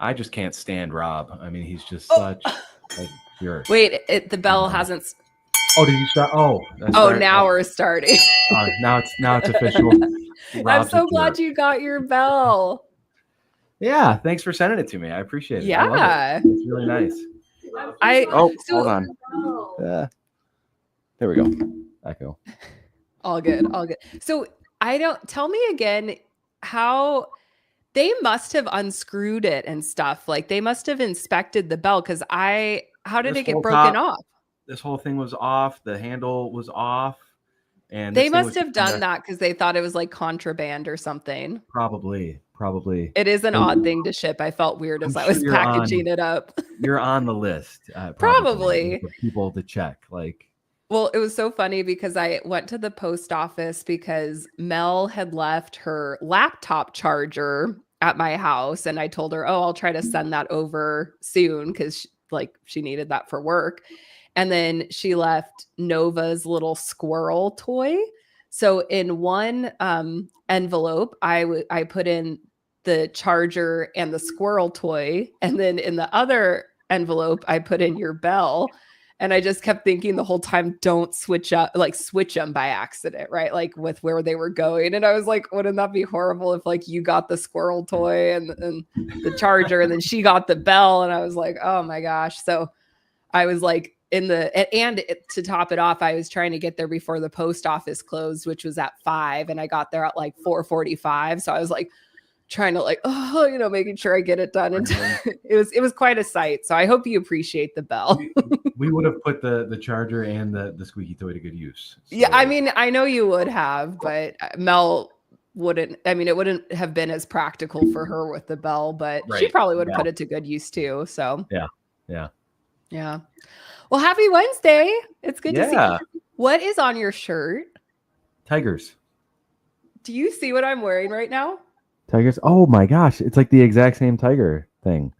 I just can't stand Rob. I mean, he's just Oh. such a jerk. Wait, the bell hasn't. Oh, did you start? Oh, Now we're starting. Now it's official. I'm so glad you got your bell. Yeah, thanks for sending it to me. I appreciate it. Yeah, I love it. It's really nice. Hold on. There we go. Echo. All good. So tell me again how they must have unscrewed it and stuff. Like they must have inspected the bell because how did it get broken off? This whole thing was off. The handle was off. And they must have done that because they thought it was like contraband or something. Probably. It is an odd thing to ship. I felt weird as I was packaging it up. You're on the list. Probably. For people to check. Well, it was so funny because I went to the post office because Mel had left her laptop charger at my house. And I told her, I'll try to send that over soon because she needed that for work. And then she left Nova's little squirrel toy. So in one envelope, I put in the charger and the squirrel toy. And then in the other envelope, I put in your bell. And I just kept thinking the whole time, don't switch them by accident, right? Like with where they were going. And I was like, wouldn't that be horrible if you got the squirrel toy and the charger and then she got the bell? And I was like, oh my gosh. So I was like, to top it off, I was trying to get there before the post office closed, which was at 5, and I got there at 4:45. So I was trying to making sure I get it done. And it was quite a sight. So I hope you appreciate the bell. We would have put the charger and the squeaky toy to good use. So. Yeah, I mean, I know you would have, but Mel wouldn't. I mean, it wouldn't have been as practical for her with the bell, but she probably would have put it to good use too. So yeah. Well, happy Wednesday. It's good to see you. What is on your shirt? Tigers. Do you see what I'm wearing right now? Tigers. Oh my gosh. It's like the exact same tiger thing.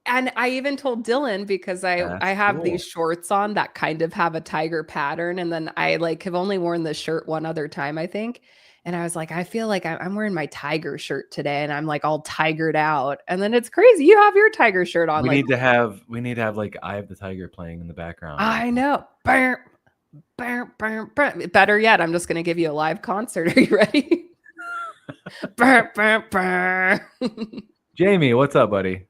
And I even told Dylan because I have these shorts on that kind of have a tiger pattern. And then I have only worn this shirt one other time, I think. And I was like, I feel like I'm wearing my tiger shirt today and I'm all tigered out. And then it's crazy. You have your tiger shirt on. We need to have Eye of the Tiger playing in the background. I know. Better yet, I'm just going to give you a live concert. Are you ready? Jamie, what's up, buddy?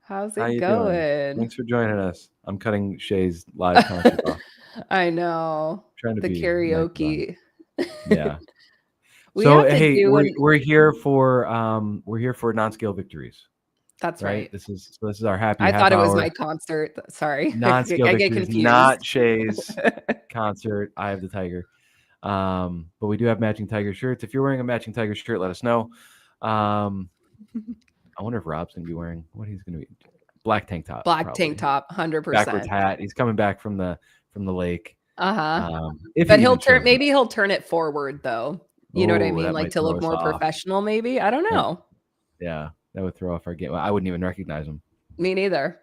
How's it going? Thanks for joining us. I'm cutting Shea's live concert off. I know. Trying to the karaoke. Yeah. We're here for non-scale victories. That's right. This is our happy. I thought it was my concert. Sorry, non-scale I victories, get confused. not Shea's concert. Eye of the Tiger. But we do have matching tiger shirts. If you're wearing a matching tiger shirt, let us know. I wonder if Rob's gonna be wearing what he's gonna be. Black tank top. Tank top, 100%. Backwards hat. He's coming back from the lake. But he'll turn it forward though. You know what I mean? To look more professional, maybe. I don't know. Yeah, that would throw off our game. I wouldn't even recognize him. Me neither.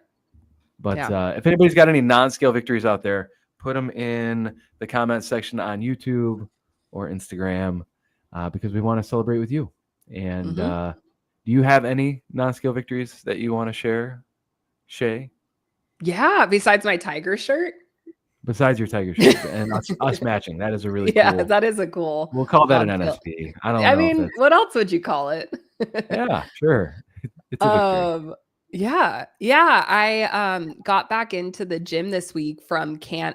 But if anybody's got any non-scale victories out there, put them in the comment section on YouTube or Instagram because we want to celebrate with you. And do you have any non-scale victories that you want to share, Shea? Yeah, besides my tiger shirt. Besides your tiger shirt and us matching, that is a really cool. That is a cool. We'll call that an NSV. I mean, what else would you call it? Yeah, sure. It's a victory. Yeah. I got back into the gym this week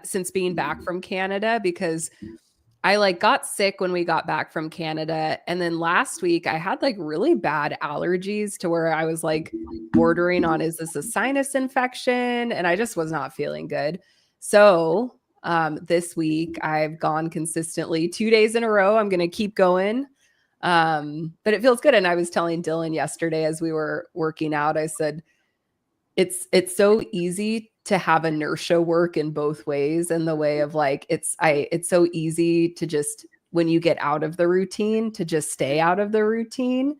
since being back from Canada because I got sick when we got back from Canada, and then last week I had really bad allergies to where I was bordering on, is this a sinus infection? And I just was not feeling good. So this week I've gone consistently 2 days in a row. I'm going to keep going. But it feels good. And I was telling Dylan yesterday as we were working out, I said, it's so easy to have inertia work in both ways, in the way of it's so easy to just, when you get out of the routine, to just stay out of the routine.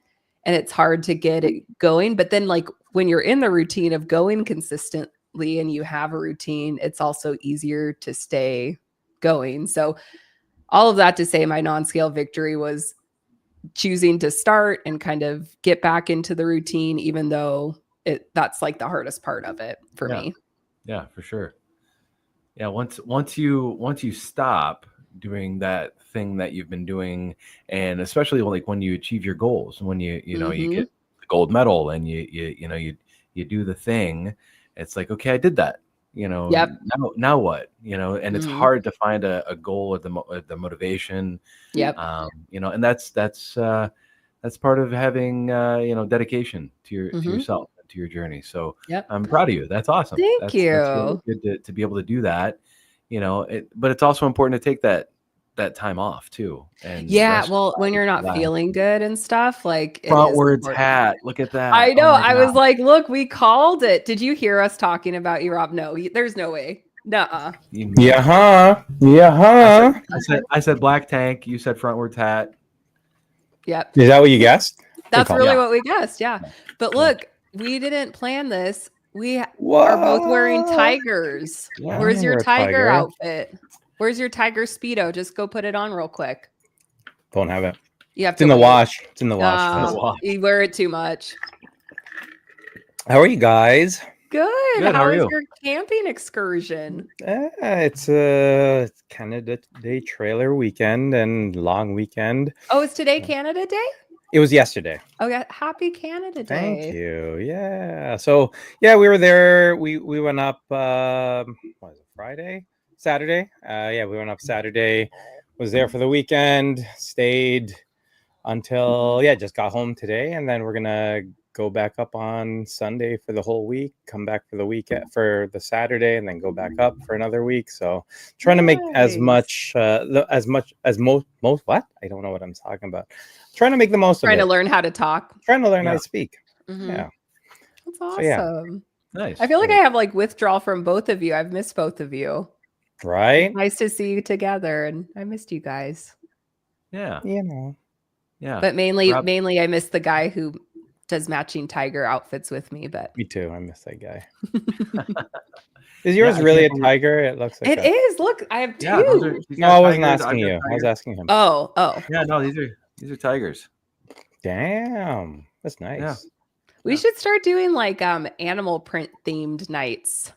And it's hard to get it going. But then when you're in the routine of going consistently and you have a routine, it's also easier to stay going. So all of that to say, my non-scale victory was choosing to start and kind of get back into the routine, even though that's like the hardest part of it for me. Yeah, for sure. Yeah, once you stop doing that thing that you've been doing, and especially like when you achieve your goals, when you know you get the gold medal and you do the thing, it's like, okay, I did that. Now what? And it's hard to find a goal or the motivation. And that's part of having dedication to yourself, to your journey. So I'm proud of you. That's awesome. Thank you. That's really good to be able to do that. But it's also important to take that time off too. And when you're not feeling good and stuff, like frontwards hat. Look at that. I know. I was like, look, we called it. Did you hear us talking about you, Rob? No, there's no way. Nuh-uh. I said black tank. You said frontwards hat. Yep. Is that what you guessed? That's really what we guessed. Yeah. But look, we didn't plan this. We are both wearing tigers. Yeah. Where's your tiger outfit? Where's your tiger Speedo? Just go put it on real quick. Don't have it. You have It's in the wash. It's in the wash. You wear it too much. How are you guys? Good. How How are was you? your camping excursion? It's a Canada Day trailer weekend and long weekend. Oh, is today Canada Day? It was yesterday. Oh, yeah. Happy Canada Day. Thank you. Yeah. So we were there. We went up. What was it? Friday, Saturday. We went up Saturday. Was there for the weekend. Stayed until just got home today, and then we're gonna go back up on Sunday for the whole week. Come back for the weekend for the Saturday, and then go back up for another week. So trying to make as much as most what I don't know what I'm talking about. Trying to make the most of it. Trying to learn how to talk. Trying to learn how to speak. Mm-hmm. Yeah. That's awesome. Nice. I feel like I have like withdrawal from both of you. I've missed both of you. Right? Nice to see you together, and I missed you guys. Yeah. Yeah. But mainly I miss the guy who does matching tiger outfits with me. But Me too. I miss that guy. Is yours really a tiger? It looks like it is. Look, I have two. No, I wasn't asking you. I was asking him. Oh. Yeah, no, these are tigers. Damn. That's nice. Yeah. We should start doing like animal print themed nights.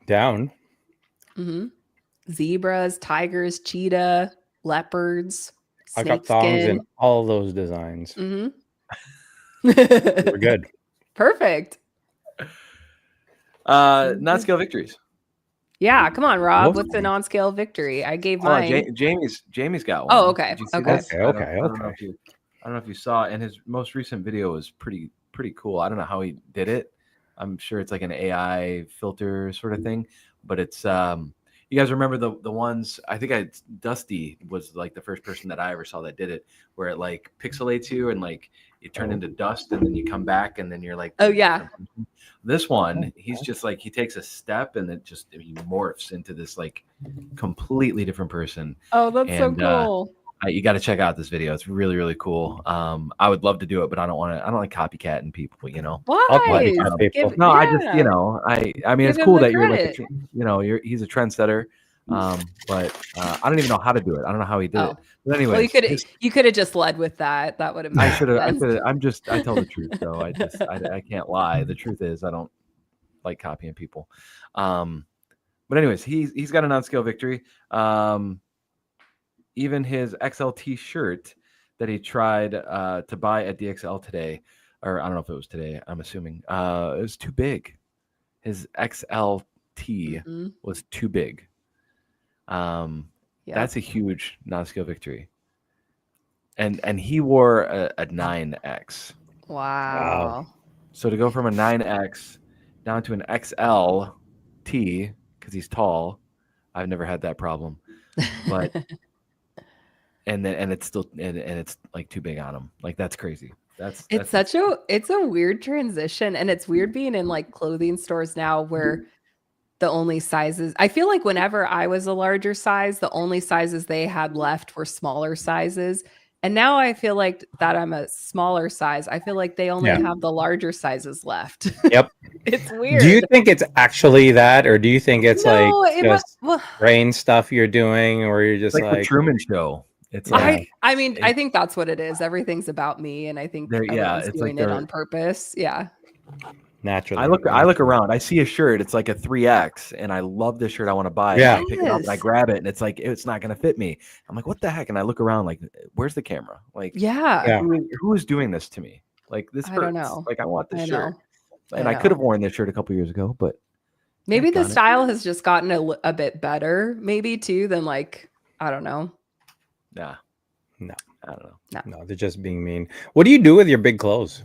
Down. Mm-hmm. Zebras, tigers, cheetah, leopards. I got thongs in all those designs. Mm-hmm. We're good. Perfect. Non-scale victories. Yeah, come on, Rob. What's a non-scale victory? I gave mine. Jamie's got one. Oh, okay. Did you see Okay. this? I don't know if you saw, and his most recent video was pretty cool. I don't know how he did it. I'm sure it's like an AI filter sort of thing, but it's you guys remember the ones, I think Dusty was like the first person that I ever saw that did it, where it like pixelates you and like you turn into dust and then you come back and then you're like, oh yeah. This one, he's just like, he takes a step and he morphs into this like completely different person. Oh, that's so cool. You got to check out this video. It's really, really cool. I would love to do it, but I don't like copycatting people, Why? I just, I mean, it's cool that you're like, he's a trendsetter. But I don't even know how to do it. I don't know how he did it. But anyway, well, you could have just led with that. That would have. I should have. I tell the truth though. I can't lie. The truth is I don't like copying people. But anyways, he's got a non-scale victory. Even his XLT shirt that he tried to buy at DXL today, or I don't know if it was today. I'm assuming it was too big. His XLT was too big. That's a huge non-scale victory. And he wore a 9X. Wow. So to go from a 9X down to an XLT, because he's tall, I've never had that problem. But and it's still and it's like too big on him. Like that's crazy. It's a weird transition, and it's weird being in like clothing stores now where the only sizes, I feel like whenever I was a larger size, the only sizes they had left were smaller sizes. And now I feel like that I'm a smaller size. I feel like they only have the larger sizes left. Yep. It's weird. Do you think it's actually that, or do you think it's brain stuff you're doing, or you're just like the Truman Show? It's I mean, I think that's what it is. Everything's about me, and I think everyone's it's doing like it on purpose. Yeah. Naturally. I look around. I see a shirt. It's like a 3X, and I love this shirt. I want to buy it. Yeah. And I pick it up and I grab it, and it's like it's not going to fit me. I'm like, what the heck? And I look around, like, where's the camera? Like, Yeah. who is doing this to me? Like, this hurts. I don't know. Like, I want this I shirt. know. And I could have worn this shirt a couple years ago, but maybe the style has just gotten a bit better, maybe too, than like, I don't know. Nah. No. I don't know. No, they're just being mean. What do you do with your big clothes?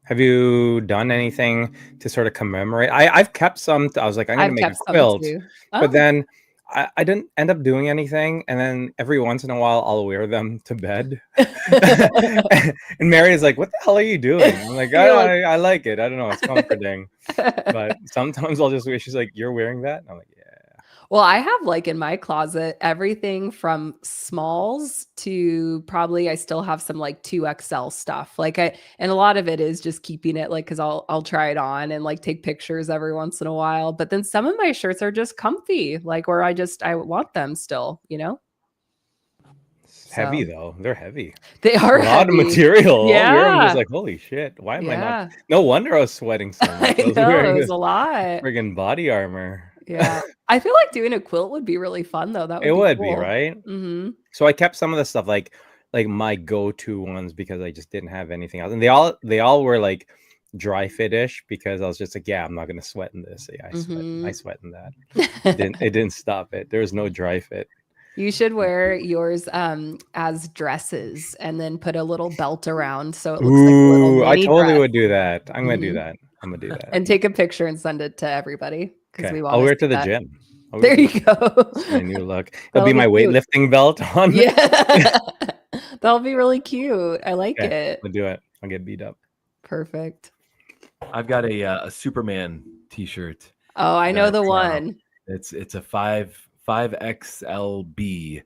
Have you done anything to sort of commemorate? I've kept some. I was like, I'm going to make a quilt. But then I didn't end up doing anything. And then every once in a while, I'll wear them to bed. And Mary is like, what the hell are you doing? I'm like, I like it. I don't know. It's comforting. But sometimes I'll just wear. She's like, you're wearing that? And I'm like, yeah. Well, I have like in my closet everything from smalls to probably I still have some like 2XL stuff. Like and a lot of it is just keeping it like because I'll try it on and like take pictures every once in a while. But then some of my shirts are just comfy, like where I want them still, you know. Heavy though. They're heavy. They are a lot of material. Yeah. I'm just like, holy shit. Why am I not? No wonder I was sweating so much. I was wearing a lot. Friggin' body armor. Yeah. I feel like doing a quilt would be really fun though. That would be right. Mm-hmm. So I kept some of the stuff like my go-to ones because I just didn't have anything else. And they all were like dry fit-ish because I was just like, yeah, I'm not gonna sweat in this. Yeah, I sweat in that. It didn't stop it. There was no dry fit. You should wear yours as dresses and then put a little belt around so it looks like a little I totally dress. would do that. I'm gonna do that. I'm gonna do that. And take a picture and send it to everybody. Okay. I'll wear it to the gym. There you go. My new look. It'll be my weightlifting belt on. Yeah. That'll be really cute. I like it. I'll do it. I'll get beat up. Perfect. I've got a Superman t-shirt. Oh, I know the one. It's a 5XLB.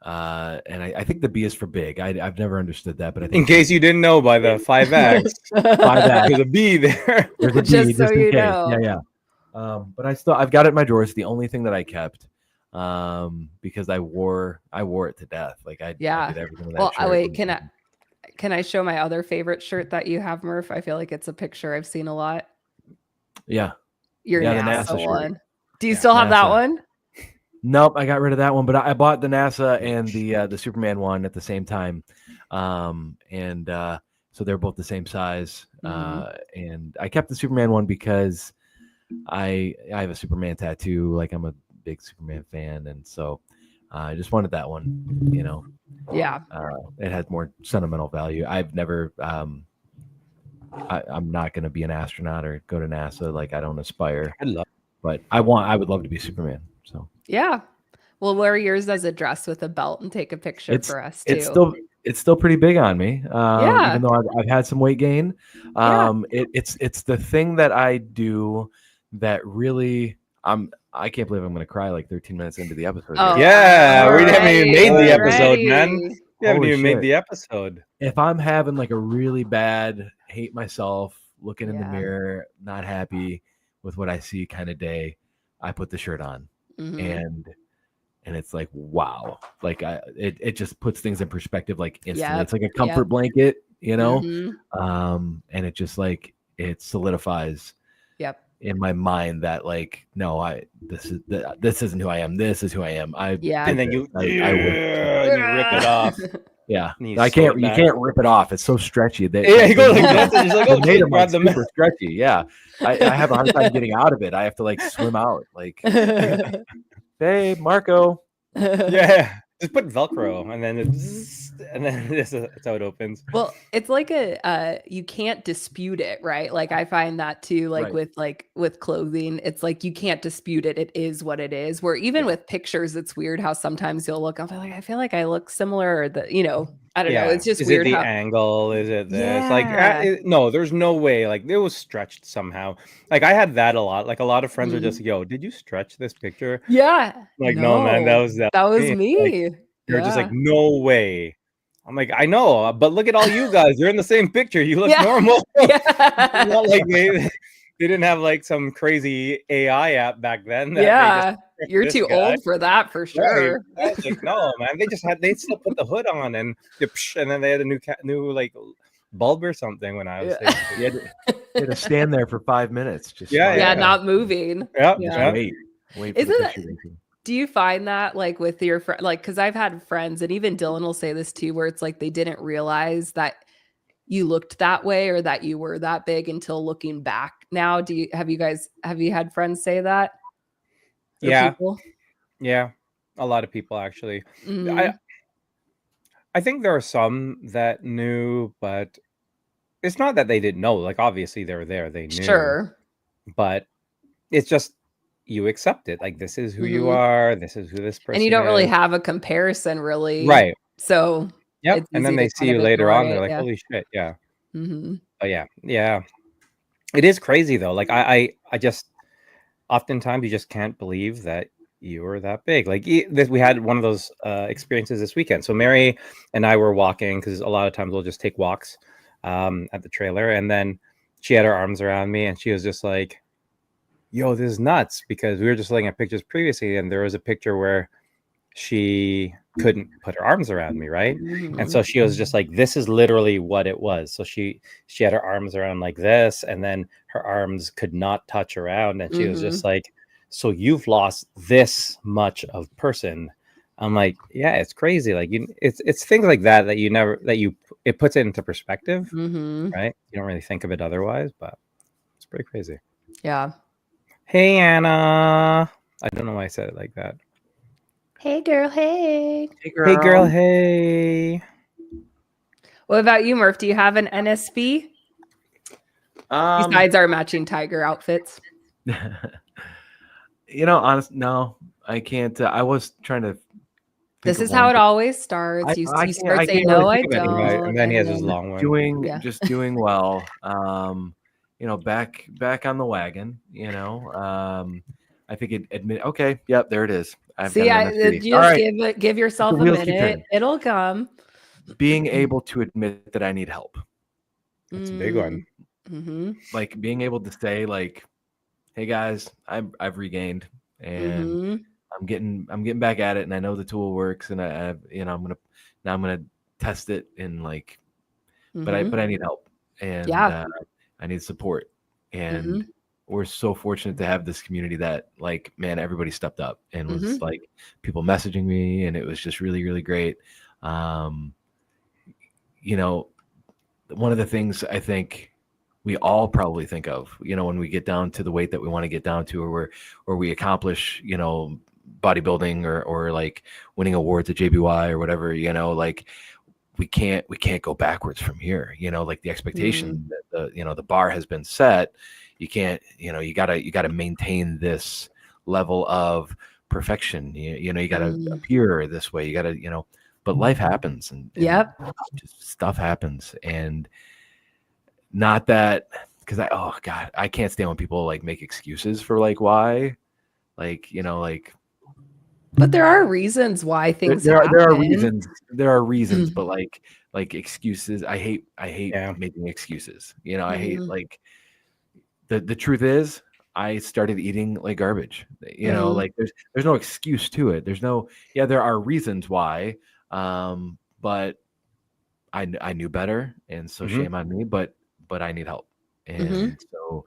And I think the B is for big. I've never understood that, but I think in case you didn't know by the 5X, 5X. There's a B there. There's a B, just so you know. Yeah. But I've got it in my drawers. It's the only thing that I kept because I wore it to death. Like I did everything with that shirt. Wait, can I show my other favorite shirt that you have, Murph? I feel like it's a picture I've seen a lot. Yeah. Your the NASA one. Do you still have that one? Nope, I got rid of that one, but I bought the NASA and the Superman one at the same time. So they're both the same size. And I kept the Superman one because I have a Superman tattoo. Like I'm a big Superman fan, and so I just wanted that one. You know, it had more sentimental value. I've never. I'm not going to be an astronaut or go to NASA. Like I don't aspire. But I would love to be Superman. So yeah, we'll wear yours as a dress with a belt and take a picture for us too. It's still pretty big on me. Even though I've had some weight gain. It's the thing that I do that really I can't believe I'm going to cry like 13 minutes into the episode. Oh, we haven't even made the episode, man. We haven't even made the episode. If I'm having like a really bad hate myself, looking in the mirror, not happy with what I see kind of day, I put the shirt on. And it's like, wow, like it just puts things in perspective like instantly. It's like a comfort blanket, you know. And it just like it solidifies in my mind that like, no, this isn't who I am. This is who I am. And then you rip it off. Yeah, you can't rip it off. It's so stretchy. You go like this, and you're like, oh, grab them. Super stretchy. Yeah, I have a hard time getting out of it. I have to like swim out. Like, hey, Marco. Yeah, just put Velcro, and then that's how it opens. Well, it's like you can't dispute it, right? Like I find that too. Like with clothing, it's like you can't dispute it. It is what it is. Where even with pictures, it's weird how sometimes you'll look. I'm like, I feel like I look similar, or I don't know. It's just weird. Is it the angle? Is it this? Like, no, there's no way. Like, it was stretched somehow. Like, I had that a lot. Like, a lot of friends are just, yo, did you stretch this picture? Yeah. Like, no man, that was me. Like, you're just like, no way. I'm like, I know, but look at all you guys. You're in the same picture. You look normal. It's not like they they didn't have like some crazy AI app back then. That they Yeah, just tricked you're this too guy. old for that for Right. sure. I was like, no, man. They still put the hood on and then they had a new like bulb or something when I was Yeah. You had to stand there for 5 minutes. Just Yeah, smiling. Yeah, not moving. Yeah, Just Yeah. wait for the Isn't picture. it- taken. Do you find that like with your friend, like, because I've had friends, and even Dylan will say this too, where it's like they didn't realize that you looked that way or that you were that big until looking back now. Have you had friends say that? Or Yeah. people? Yeah, a lot of people actually. Mhm. I think there are some that knew, but it's not that they didn't know. Like obviously they were there, they knew, Sure. but it's just you accept it. Like this is who you Mhm. are. This is who this person And you don't really is. have a comparison really. Right. So Yep. it's And then easy they to see kind you of later ignore on. They're it. like, Yeah. holy shit. Yeah. Mhm. But yeah. It is crazy though. Like I just oftentimes you just can't believe that you were that big. Like we had one of those experiences this weekend. So Mary and I were walking because a lot of times we'll just take walks at the trailer, and then she had her arms around me and she was just like, yo, this is nuts, because we were just looking at pictures previously and there was a picture where she couldn't put her arms around me, right? And Mhm. so she was just like, this is literally what it was. So she had her arms around like this, and then her arms could not touch around, and she was Mhm. just like, so you've lost this much of person. I'm like, yeah, it's crazy. Like it's things like that it puts it into perspective, Mhm. right? You don't really think of it otherwise, but it's pretty crazy. Yeah. Hey, Anna. I don't know why I said it like that. Hey girl, hey. Hey, girl. Hey. What about you, Murph? Do you have an NSB besides our matching tiger outfits? No, I can't. I was trying to. This think is of how one, it but always starts. I You can't. start I saying, can't really no, I think of any. Right. And don't. then he has And his then, long one. Yeah. Just doing well. Back on the wagon. I think admit. Okay, yep, there it is. I've See, got an NSV. you All just right, give yourself the a wheels keep minute. turning. It'll come. Being able to admit that I need help, That's a big one. Mm-hmm. like being able to say, like, "Hey guys, I've regained, and Mm-hmm. I'm getting back at it, and I know the tool works, and I'm gonna test it, and like, but Mm-hmm. I need help, and Yeah. I need support, and Mm-hmm. we're so fortunate to have this community that, like, man, everybody stepped up and was Mm-hmm. like people messaging me, and it was just really, really great. You know, one of the things I think we all probably think of, when we get down to the weight that we want to get down to, or we accomplish, bodybuilding or like winning awards at JBY or whatever, like we can't go backwards from here. Like the expectation that the bar has been set. You can't, you gotta maintain this level of perfection. You gotta appear this way. You gotta, but life happens, and Yep. just stuff happens, and not that, because I can't stand when people like make excuses for like why, like, But there are reasons why things there happen. are reasons, but like excuses, I hate Yeah. making excuses. I hate, like, the truth is I started eating like garbage. Like there's no excuse to it. There are reasons why, but I knew better, and so Mhm. shame on me, but I need help. And so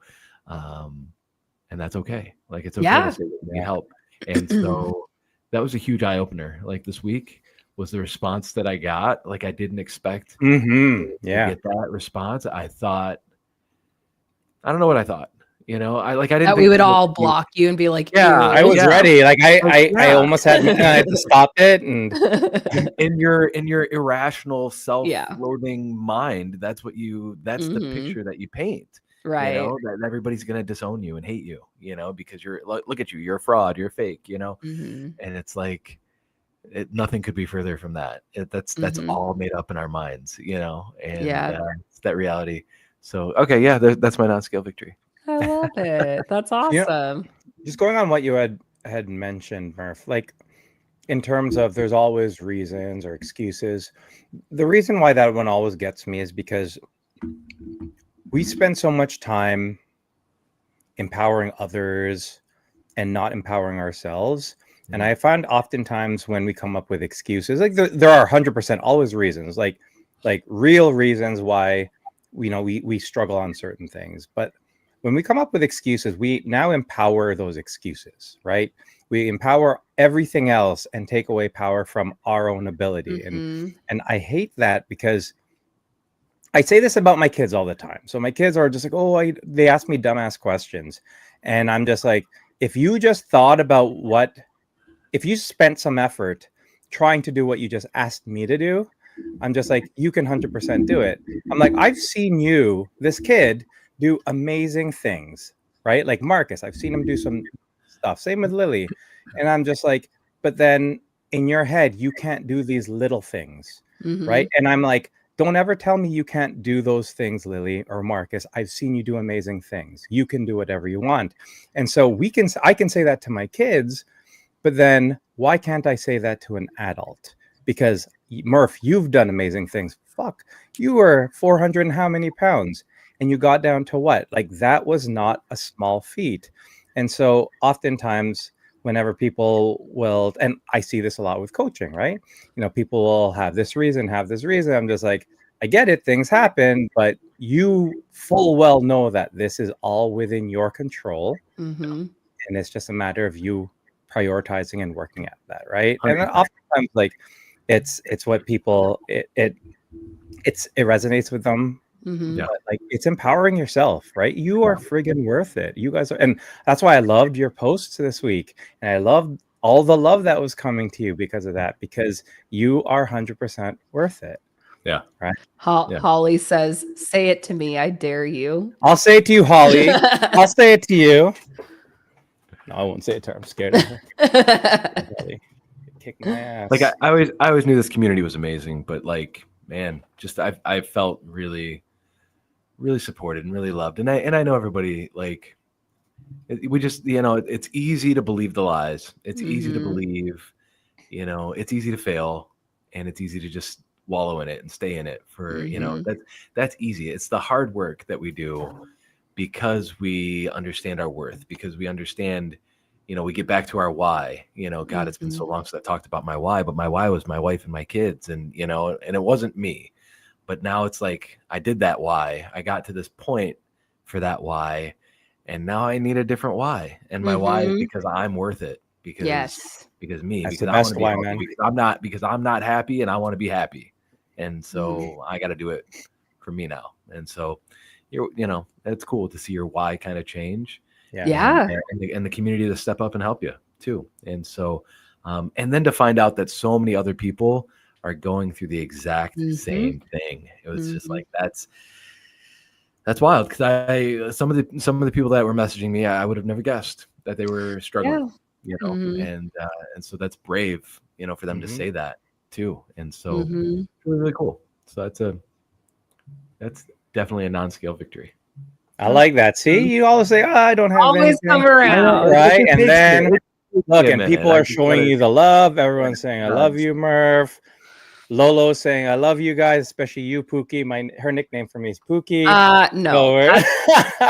and that's okay. Like, it's okay to say that you need help. And so that was a huge eye opener. Like, this week was the response that I got. Like, I didn't expect to Yeah. get that response. I don't know what I thought. I didn't That think we would people all would be- block you and be like, Yeah, I was "Ew." ready. Like I yeah. almost had to stop it, and in your irrational Yeah. self-loathing mind, that's the picture that you paint. Right. That everybody's going to disown you and hate you, because look at you, you're a fraud, you're fake, Mm-hmm. and it's like, nothing could be further from that. That's all made up in our minds, and Yeah. it's that reality. So, okay, yeah, that's my non-scale victory. I love it. That's Yeah. awesome. just going on what you had mentioned, Murph, like in terms of there's always reasons or excuses. The reason why that one always gets me is because we spend so much time empowering others and not empowering ourselves. And I find oftentimes when we come up with excuses, like there are 100% always reasons, like real reasons why we struggle on certain things. But when we come up with excuses, we now empower those excuses, right? We empower everything else and take away power from our own ability. Mm-hmm. And I hate that, because I say this about my kids all the time. So my kids are just like, oh, they ask me dumbass questions. And I'm just like, if you just thought about if you spent some effort trying to do what you just asked me to do, I'm just like, you can 100% do it. I'm like, I've seen this kid, do amazing things, right? Like Marcus, I've seen him do some stuff. Same with Lily. And I'm just like, but then in your head, you can't do these little things, right? And I'm like, don't ever tell me you can't do those things, Lily or Marcus. I've seen you do amazing things. You can do whatever you want. And so I can say that to my kids, but then why can't I say that to an adult? Because Murph, you've done amazing things. Fuck, you were 400 and how many pounds? And you got down to what? Like, that was not a small feat. And so oftentimes whenever people will, and I see this a lot with coaching, right? People will have this reason. I'm just like, I get it. Things happen, but you full well know that this is all within your control. And it's just a matter of you prioritizing and working at that, right? 100%. And oftentimes, like, it's what people, it resonates with them. Yeah. But like, it's empowering yourself, right? You are friggin' worth it. You guys are, and that's why I loved your posts this week, and I loved all the love that was coming to you because of that, because you are 100% worth it. Yeah. Right. Holly says, "Say it to me. I dare you." I'll say it to you, Holly. I'll say it to you. No, I won't say it to her. I'm scared of her. Kick my ass. Like I always knew this community was amazing, but like, man, just I felt really supported and really loved, and I know everybody, like, we just, it's easy to believe the lies. It's easy to believe, it's easy to fail, and it's easy to just wallow in it and stay in it for that's easy. It's the hard work that we do because we understand our worth, because we understand, we get back to our why. God, it's been so long since I talked about my why, but my why was my wife and my kids, and and it wasn't me. But now it's like, I did that why. I got to this point for that why, and now I need a different why. And my why is because I'm worth it. Because me, that's because the I best want to be why, healthy, man. because I'm not happy and I want to be happy. And so I got to do it for me now. And so it's cool to see your why kind of change. Yeah. And the community to step up and help you too. And so, and then to find out that so many other people are going through the exact same thing. It was just like, that's wild. Cause some of the people that were messaging me, I would have never guessed that they were struggling, and so that's brave, for them to say that too. And so it's really, really cool. So that's definitely a non-scale victory. I like that. See, you always say, I don't have always anything. come around, right? And then look, and people are showing you the love. Everyone's saying, I love you, Murph. Lolo saying, I love you guys, especially you, Pookie. Her nickname for me is Pookie. No,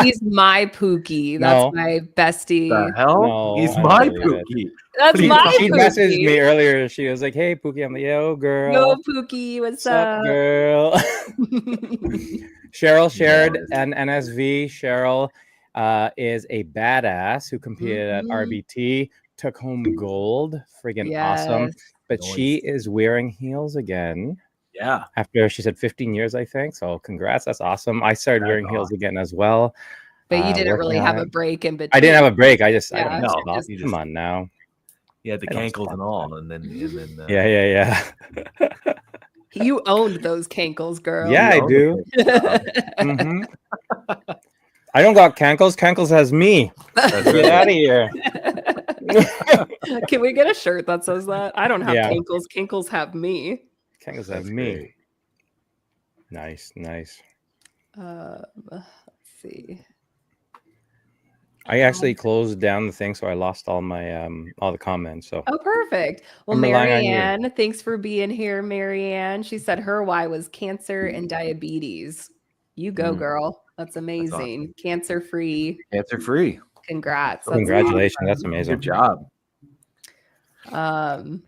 he's my Pookie. That's my bestie. The hell? No, he's my Pookie. That's my Pookie. She messaged me earlier. She was like, hey, Pookie. I'm like, yo, girl. Yo, Pookie. What's up, girl? Cheryl shared an NSV. Cheryl is a badass who competed at RBT, took home gold. Friggin' awesome. But she is wearing heels again. Yeah. After, she said, 15 years, I think. So congrats. That's awesome. I started wearing heels again as well. But you didn't really have a break in between. I didn't have a break. I don't stop. Come on now. You had the cankles and all. And then Yeah. You owned those cankles, girl. Yeah, I do. I don't got cankles. Cankles has me. Get out of here. Can we get a shirt that says that? I don't have cankles. Cankles have me. Cankles have me. Nice. Let's see. I actually closed down the thing, so I lost all my all the comments. So perfect. Well, Marianne, thanks for being here, Marianne. She said her why was cancer and diabetes. You go, girl. That's amazing. Cancer free. Cancer free. Congrats. That's Congratulations. That's amazing. Good job.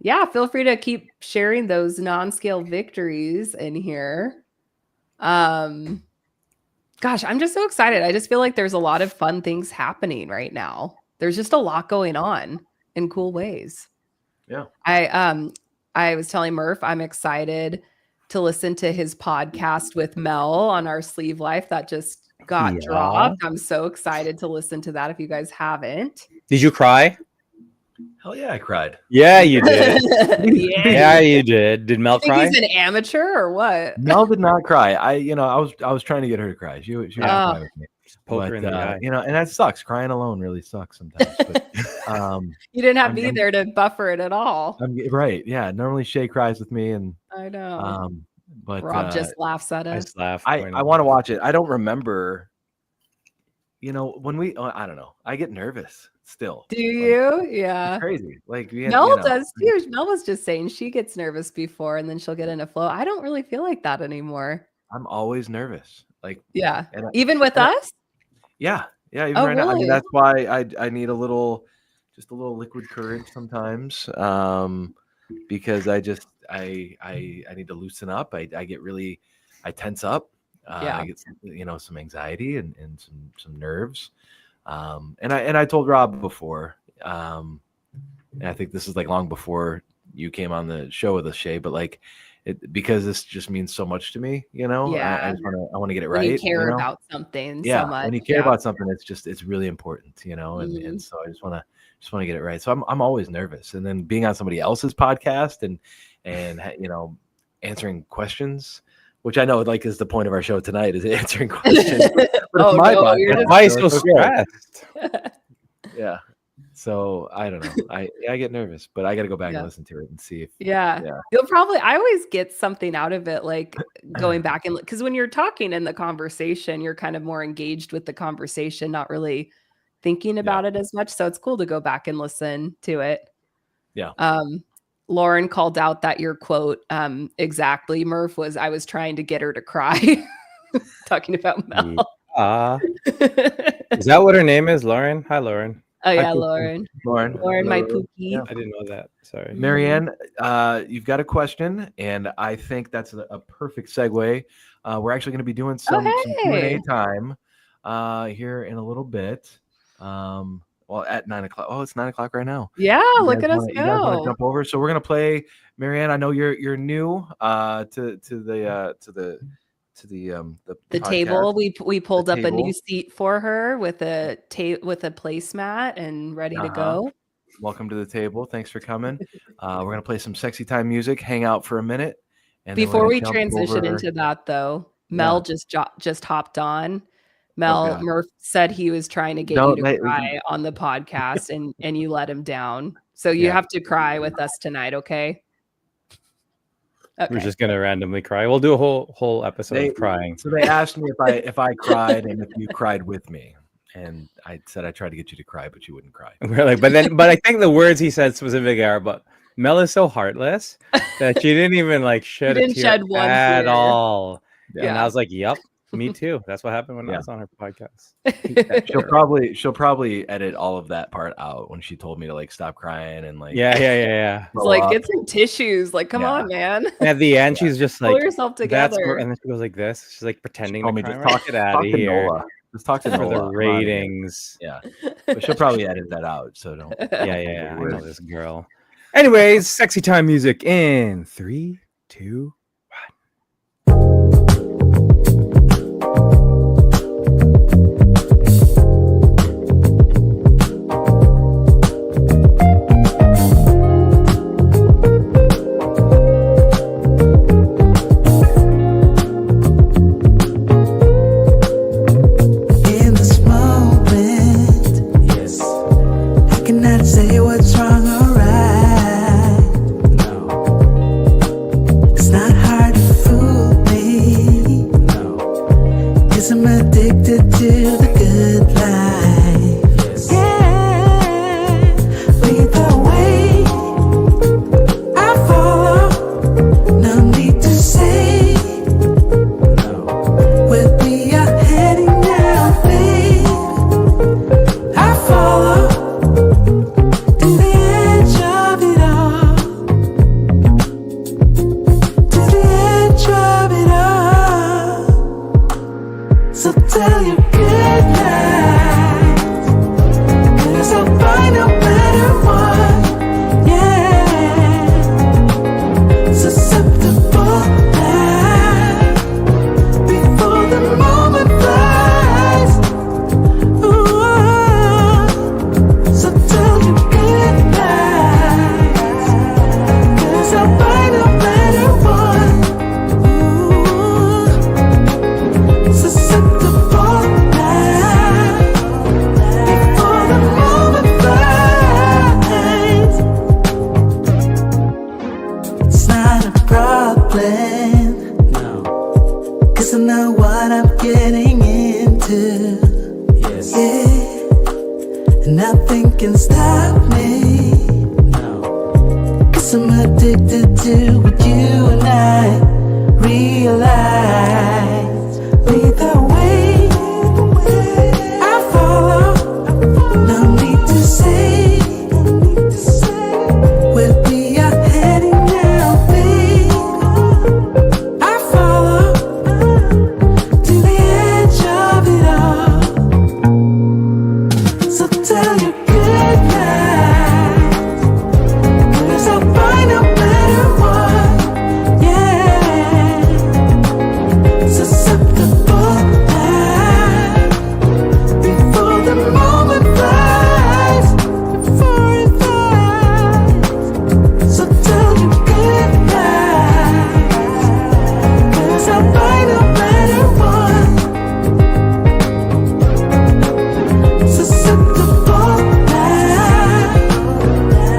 Yeah, feel free to keep sharing those non-scale victories in here. Gosh, I'm just so excited. I just feel like there's a lot of fun things happening right now. There's just a lot going on in cool ways. Yeah. I was telling Murph, I'm excited to listen to his podcast with Mel on our Sleeve Life that just got dropped. I'm so excited to listen to that if you guys haven't. Did you cry? Hell yeah, I cried. Yeah, you did. Yeah. Yeah, you did. Did Mel You think cry? he's an amateur or what? Mel did not cry. I was trying to get her to cry. She would cry with me. Poke her in the eye. And that sucks. Crying alone really sucks sometimes. But, You didn't have me there to buffer it at all. right. Yeah. Normally Shea cries with me, and I know. but Rob just laughs at I us. just laughed. I want to watch it. I don't remember. When I don't know. I get nervous still. Do you? Yeah. It's crazy. Like Mel does too. Mel was just saying she gets nervous before and then she'll get in a flow. I don't really feel like that anymore. I'm always nervous. Like yeah. Even with us? Yeah. Yeah. Even Oh, right now. I mean, really? that's why I need just a little liquid courage sometimes. Because I need to loosen up. I I tense up. I get some anxiety and some nerves. And I told Rob before, and I think this is like long before you came on the show with us, Shea, but like because this just means so much to me, I want to get it right. When you care about something so much. When you care about something, it's really important, and so I just want to get it right. So I'm always nervous. And then being on somebody else's podcast and answering questions, which I know like is the point of our show tonight, is answering questions. But Oh, my no, podcast, you're just- Why are you so stressed? yeah. So I don't know. I get nervous, but I got to go back and listen to it and see if. Yeah. You'll I always get something out of it, like going back and because when you're talking in the conversation, you're kind of more engaged with the conversation, not really thinking about it as much. So it's cool to go back and listen to it. Yeah. Lauren called out that your quote, exactly, Murph, was I was trying to get her to cry. Talking about Mel. Is that what her name is? Lauren? Hi, Lauren. Oh yeah, Hi, Lauren, Lauren, my pookie. Yeah. I didn't know that. Sorry. Marianne, you've got a question, and I think that's a perfect segue. We're actually going to be doing some Q&A time here in a little bit. Well, at 9 o'clock. Oh, it's 9 o'clock right now. Yeah, look at us You guys want to go. jump over? So we're gonna play, Marianne. I know you're new to the podcast. Table. We pulled The up a new table. seat for her with a placemat and ready to go. Welcome to the table. Thanks for coming. We're gonna play some sexy time music, hang out for a minute, and then we're Before gonna we jump transition over- into that, though, Mel just hopped on. Mel God. Murph said he was trying to get Don't you to let- cry on the podcast, and you let him down. So you have to cry with us tonight, okay? Okay. We're just gonna randomly cry. We'll do a whole episode of crying. So they asked me if I cried and if you cried with me, and I said I tried to get you to cry, but you wouldn't cry. We're like, but I think the words he said specifically are, but Mel is so heartless that she didn't even like shed a didn't tear shed one at tear. all. Yeah. And I was like, yep, me too. That's what happened when I was on her podcast. She'll probably edit all of that part out when she told me to like stop crying and like Yeah. It's like, get some tissues. Like, come on, man. And at the end, she's just Pull like, yourself that's together. and then she goes like this. She's like pretending told to me cry. just Right? talk Get out talk of to here Nola. Just talk to for Nola. the Come on, man. ratings. Yeah, but she'll probably edit that out. So don't. Yeah. I know this girl. Anyways, sexy time music in 3, 2. In this moment, yes, I cannot say what's wrong or right. No, it's not Yeah, and nothing can stop me. No. 'Cause I'm addicted to what you and I realize. Lead the way, I follow. No need to say where we are heading now, babe. I follow to the edge of it all. So tell your good night, 'cause I'll find a better one. Yeah, susceptible now before the moment flies, before it flies. So tell your good night, 'cause I'll find a better one. Susceptible now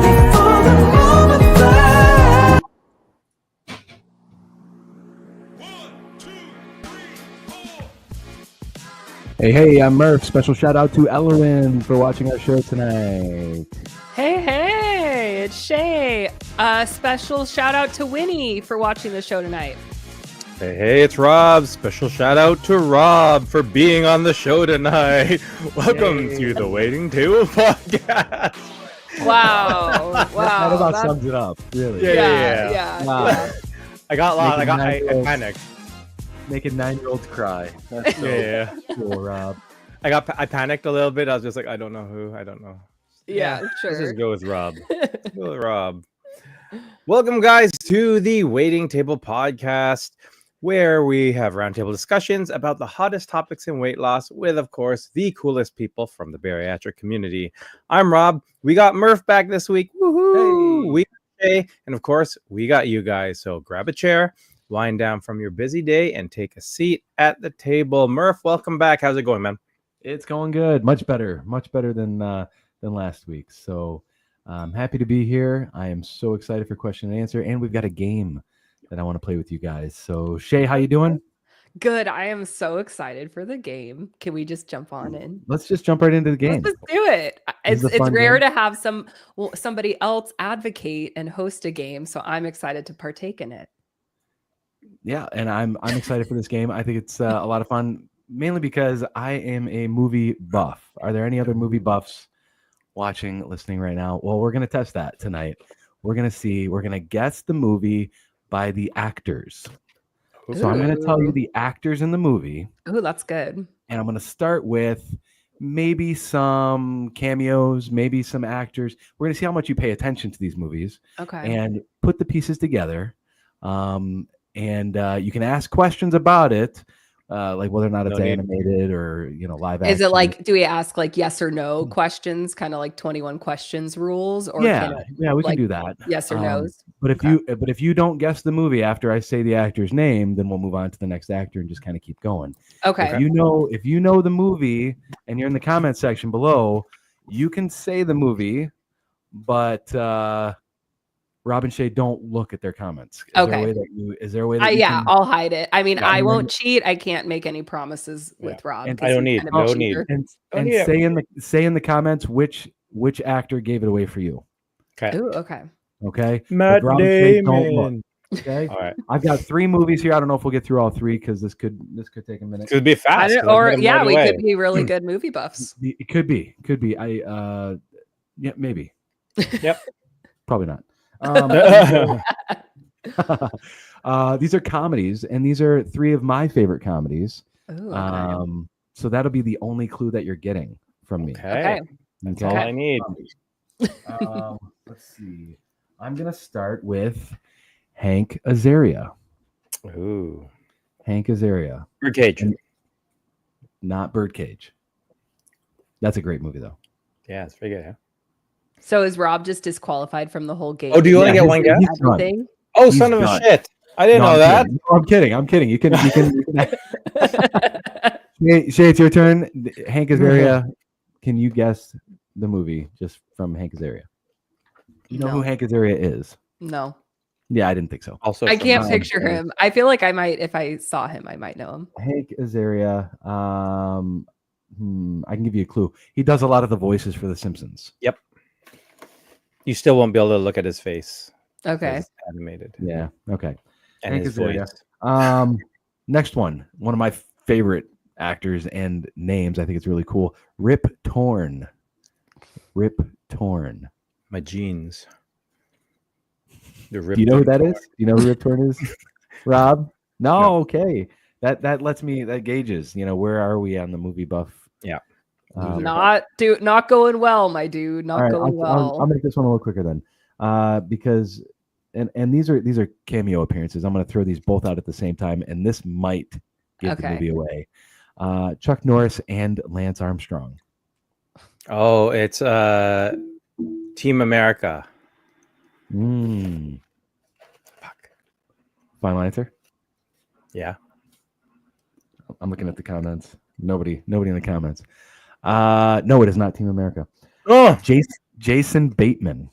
before the moment flies. Hey, I'm Murph. Special shout out to Elwin for watching our show tonight. Hey, it's Shea. Special shout out to Winnie for watching the show tonight. Hey, it's Rob. Special shout out to Rob for being on the show tonight. Welcome to the Waiting Table Podcast. Wow. That Wow. about That's- sums it up, really. yeah. Wow. I got lost. I Making panicked. Making 9-year-olds cry. That's so Yeah. cool, Rob. I panicked a little bit. I was just like, I don't know who. I don't know. Yeah, Let's sure. just go with Rob. Go with Rob. Welcome, guys, to the Waiting Table Podcast, where we have roundtable discussions about the hottest topics in weight loss with, of course, the coolest people from the bariatric community. I'm Rob. We got Murph back this week. Woohoo! Hey. We got Shay, and of course, we got you guys. So grab a chair, wind down from your busy day, and take a seat at the table. Murph, welcome back. How's it going, man? It's going good. Much better than last week. So I'm happy to be here. I am so excited for question and answer, and we've got a game that I want to play with you guys. So Shay, how you doing? Good. I am so excited for the game. Can we just jump on in? Let's just jump right into the game. Let's just do it. This is a It's fun rare game. to have somebody else advocate and host a game, so I'm excited to partake in it. Yeah, and I'm excited for this game. I think it's a lot of fun, mainly because I am a movie buff. Are there any other movie buffs watching, listening right now? Well, we're gonna test that tonight. We're gonna guess the movie by the actors. So I'm gonna tell you Ooh. the actors in the movie, Oh, that's good. and I'm gonna start with maybe some cameos, maybe some actors. We're gonna see how much you pay attention to these movies Okay. and put the pieces together. And you can ask questions about it, like whether or not it's No need. animated or live action. Is it like, do we ask like yes or no questions, kind of like 21 questions rules, or yeah, can it, yeah, we like, can do that. yes or no's? But if Okay. if you don't guess the movie after I say the actor's name, then we'll move on to the next actor and just kind of keep going. Okay. If you know the movie and you're in the comment section below, you can say the movie, but Rob and Shay don't look at their comments. Okay. Is there a way that you Yeah, can, I'll hide it. I mean, Yeah, I and won't cheat. I can't make any promises with Rob. And 'cause I don't he's need- kind of a no need. cheater. and yeah. say in the comments which actor gave it away for you? Okay. Ooh, okay. Okay, Matt If Rob and Shay don't look, Damon. okay. All right. I've got 3 movies here. I don't know if we'll get through all 3 because this could take a minute. Could be fast. 'cause I Or hit 'em yeah, right we away. could be really good movie buffs. It could be. Yeah, maybe. Yep. Probably not. These are comedies, and these are 3 of my favorite comedies. Ooh, okay. So that'll be the only clue that you're getting from me. Okay. Okay. That's all I need. Let's see. I'm gonna start with Hank Azaria. Ooh. Hank Azaria, Birdcage. not Birdcage. That's a great movie, though. Yeah, it's pretty good. Yeah. So is Rob just disqualified from the whole game? Oh, do you only get one guess? He's done. Everything? Oh, He's son of a done. shit! I didn't know I'm that. kidding. No, I'm kidding. You can Shay, it's your turn. Hank Azaria. Can you guess the movie just from Hank Azaria? You know who No. Hank Azaria is? No. Yeah, I didn't think so. Also, I can't from- picture him. I feel like I might, if I saw him, I might know him. Hank Azaria. I can give you a clue. He does a lot of the voices for The Simpsons. Yep. You still won't be able to look at his face. Okay. It's animated. Yeah. Okay. And Hank his Azaria. voice. Next one of my favorite actors and names. I think it's really cool. Rip Torn. Rip Torn. My jeans. Do you know who that is? Do you know who Rip Torn is? Rob? No. Okay. That lets me, that gauges, where are we on the movie buff? Yeah. Not going well, my dude. Not going well. I'll make this one a little quicker then. Because and these are cameo appearances. I'm going to throw these both out at the same time, and this might give the movie away. Chuck Norris and Lance Armstrong. Oh, it's Team America. Fuck. Final answer? Yeah. I'm looking at the comments. Nobody in the comments. No, it is not Team America. Oh, Jason Bateman.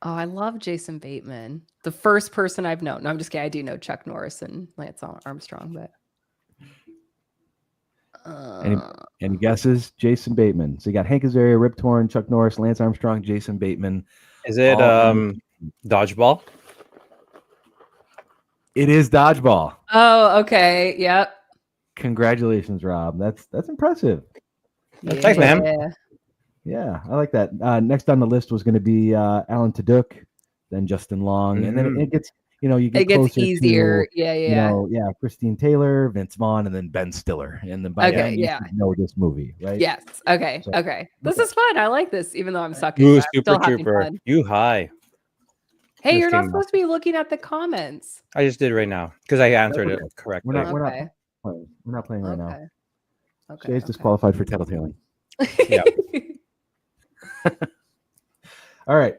Oh, I love Jason Bateman. The first person I've known. No, I'm just kidding. I do know Chuck Norris and Lance Armstrong, but any guesses? Jason Bateman. So you got Hank Azaria, Rip Torn, Chuck Norris, Lance Armstrong, Jason Bateman. is it Dodgeball? It is Dodgeball. oh, okay. Yep. Congratulations, Rob. That's impressive. Thanks, man. Yeah, I like that. Next on the list was going to be Alan Tudyk, then Justin Long, and then it gets you get It gets closer easier. to, Christine Taylor, Vince Vaughn, and then Ben Stiller, and then by the end you should know this movie, right? Yes. Okay. So- okay. This is fun. I like this, even though I'm sucking. Ooh, but I'm Super still having Trooper. fun. You high. Hey, you're not Christine. supposed to be looking at the comments. I just did right now because I answered it correctly. We're not playing right now. Okay. Shay's disqualified for tattletaling. Yeah. All right.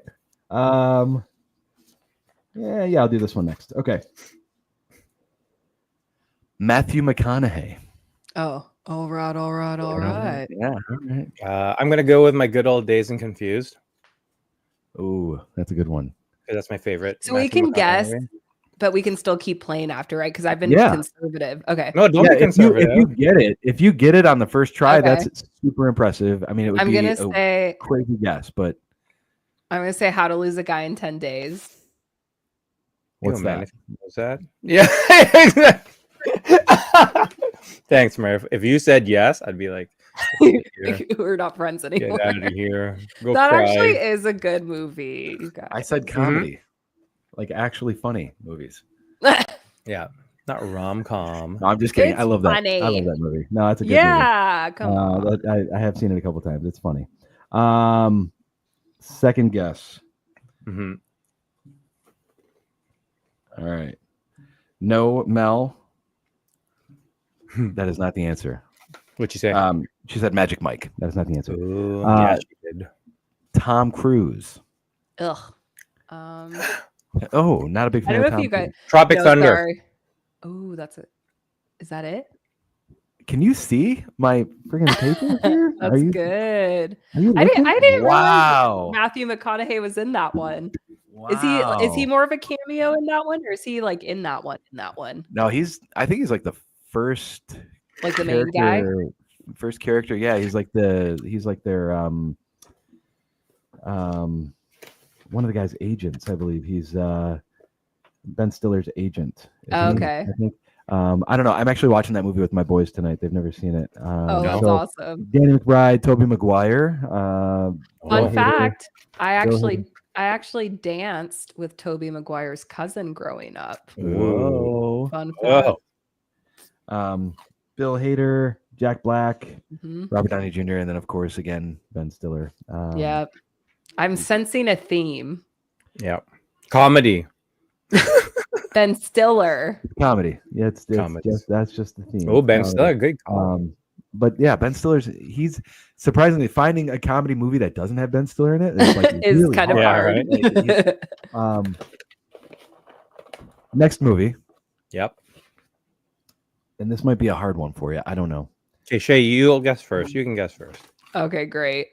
Yeah, I'll do this one next. Okay. Matthew McConaughey. Oh, all right. Yeah. All right. I'm gonna go with my good old Days and Confused Ooh, that's a good one. because that's my favorite. So we Matthew can guess, McConaughey. but we can still keep playing after, right? Because I've been Yeah. conservative. Okay. No, don't be conservative. If you get it on the first try, Okay. that's super impressive. I mean, it would I'm be gonna a say crazy guess, but How to Lose a Guy in 10 Days. what's Ew, man, that? if you knows that? Yeah. Thanks, Murph. If you said yes, I'd be like, We're not friends get anymore. out of here. Go That cry. actually is a good movie, you guys. I said comedy, like actually funny movies. Yeah, not rom-com. No, I'm just kidding. It's I love that. I funny. love that movie. No, it's a good Yeah, come on. movie. I have seen it a couple times. It's funny. Second guess. hmm All right. No, Mel. That is not the answer. What'd you say? She said Magic Mike. That is not the answer. Ooh, yeah, she did. Tom Cruise. Ugh. Oh, not a big I fan don't of know Tom if you guys. Cruise. Tropic No, Thunder. sorry. Oh, that's it. Is that it? Can you see my friggin' paper here? That's good. Are you I didn't realize Wow. Matthew McConaughey was in that one. Wow. Is he more of a cameo in that one, or is he like in that one? No, I think he's like the first Like the main guy? First character. Yeah, he's like their one of the guy's agents, I believe. He's Ben Stiller's agent. Oh, okay. I think. I don't know. I'm actually watching that movie with my boys tonight. They've never seen it. Oh, that's so awesome. Danny McBride, Tobey Maguire. Fun Bill Hader. fact: I Hader. actually danced with Tobey Maguire's cousin growing up. Whoa. Fun fact. Whoa. Bill Hader, Jack Black, Mhm. Robert Downey Jr., and then of course again Ben Stiller. Yeah, I'm sensing a theme. Yeah. Comedy. Ben Stiller. Comedy. Yeah, it's Comedy. that's just the theme. Oh, Ben Comedy. Stiller, good call. But yeah, Ben Stiller's surprisingly finding a comedy movie that doesn't have Ben Stiller in it is like Is really kind of hard. Yeah, hard. Like, next movie, Yep. and this might be a hard one for you. I don't know. Okay, Shay, you'll guess first. You can guess first. Okay, great.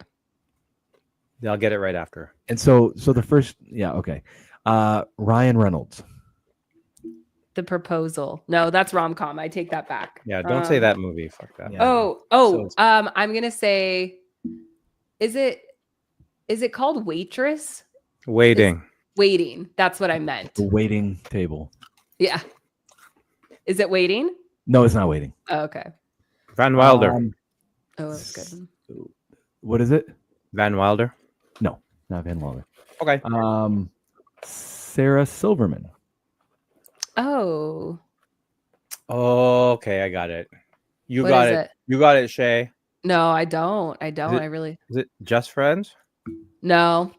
I'll get it right after. And so the first, yeah, okay. Ryan Reynolds. The Proposal. No, that's rom-com. I take that back. Yeah, don't say that movie. Fuck that. Yeah. Oh, I'm gonna say, is it called Waitress? Waiting. Waiting. That's what I meant. The Waiting Table. Yeah. Is it Waiting? No, it's not Waiting. Oh, okay. Van Wilder. Oh, that's good. What is it? Van Wilder. No, not Van Wilder. Okay. Sarah Silverman. Oh. Okay, I got it. You What got is it. it? You got it, Shay. No, I don't. I it- really. Is it Just Friends? No.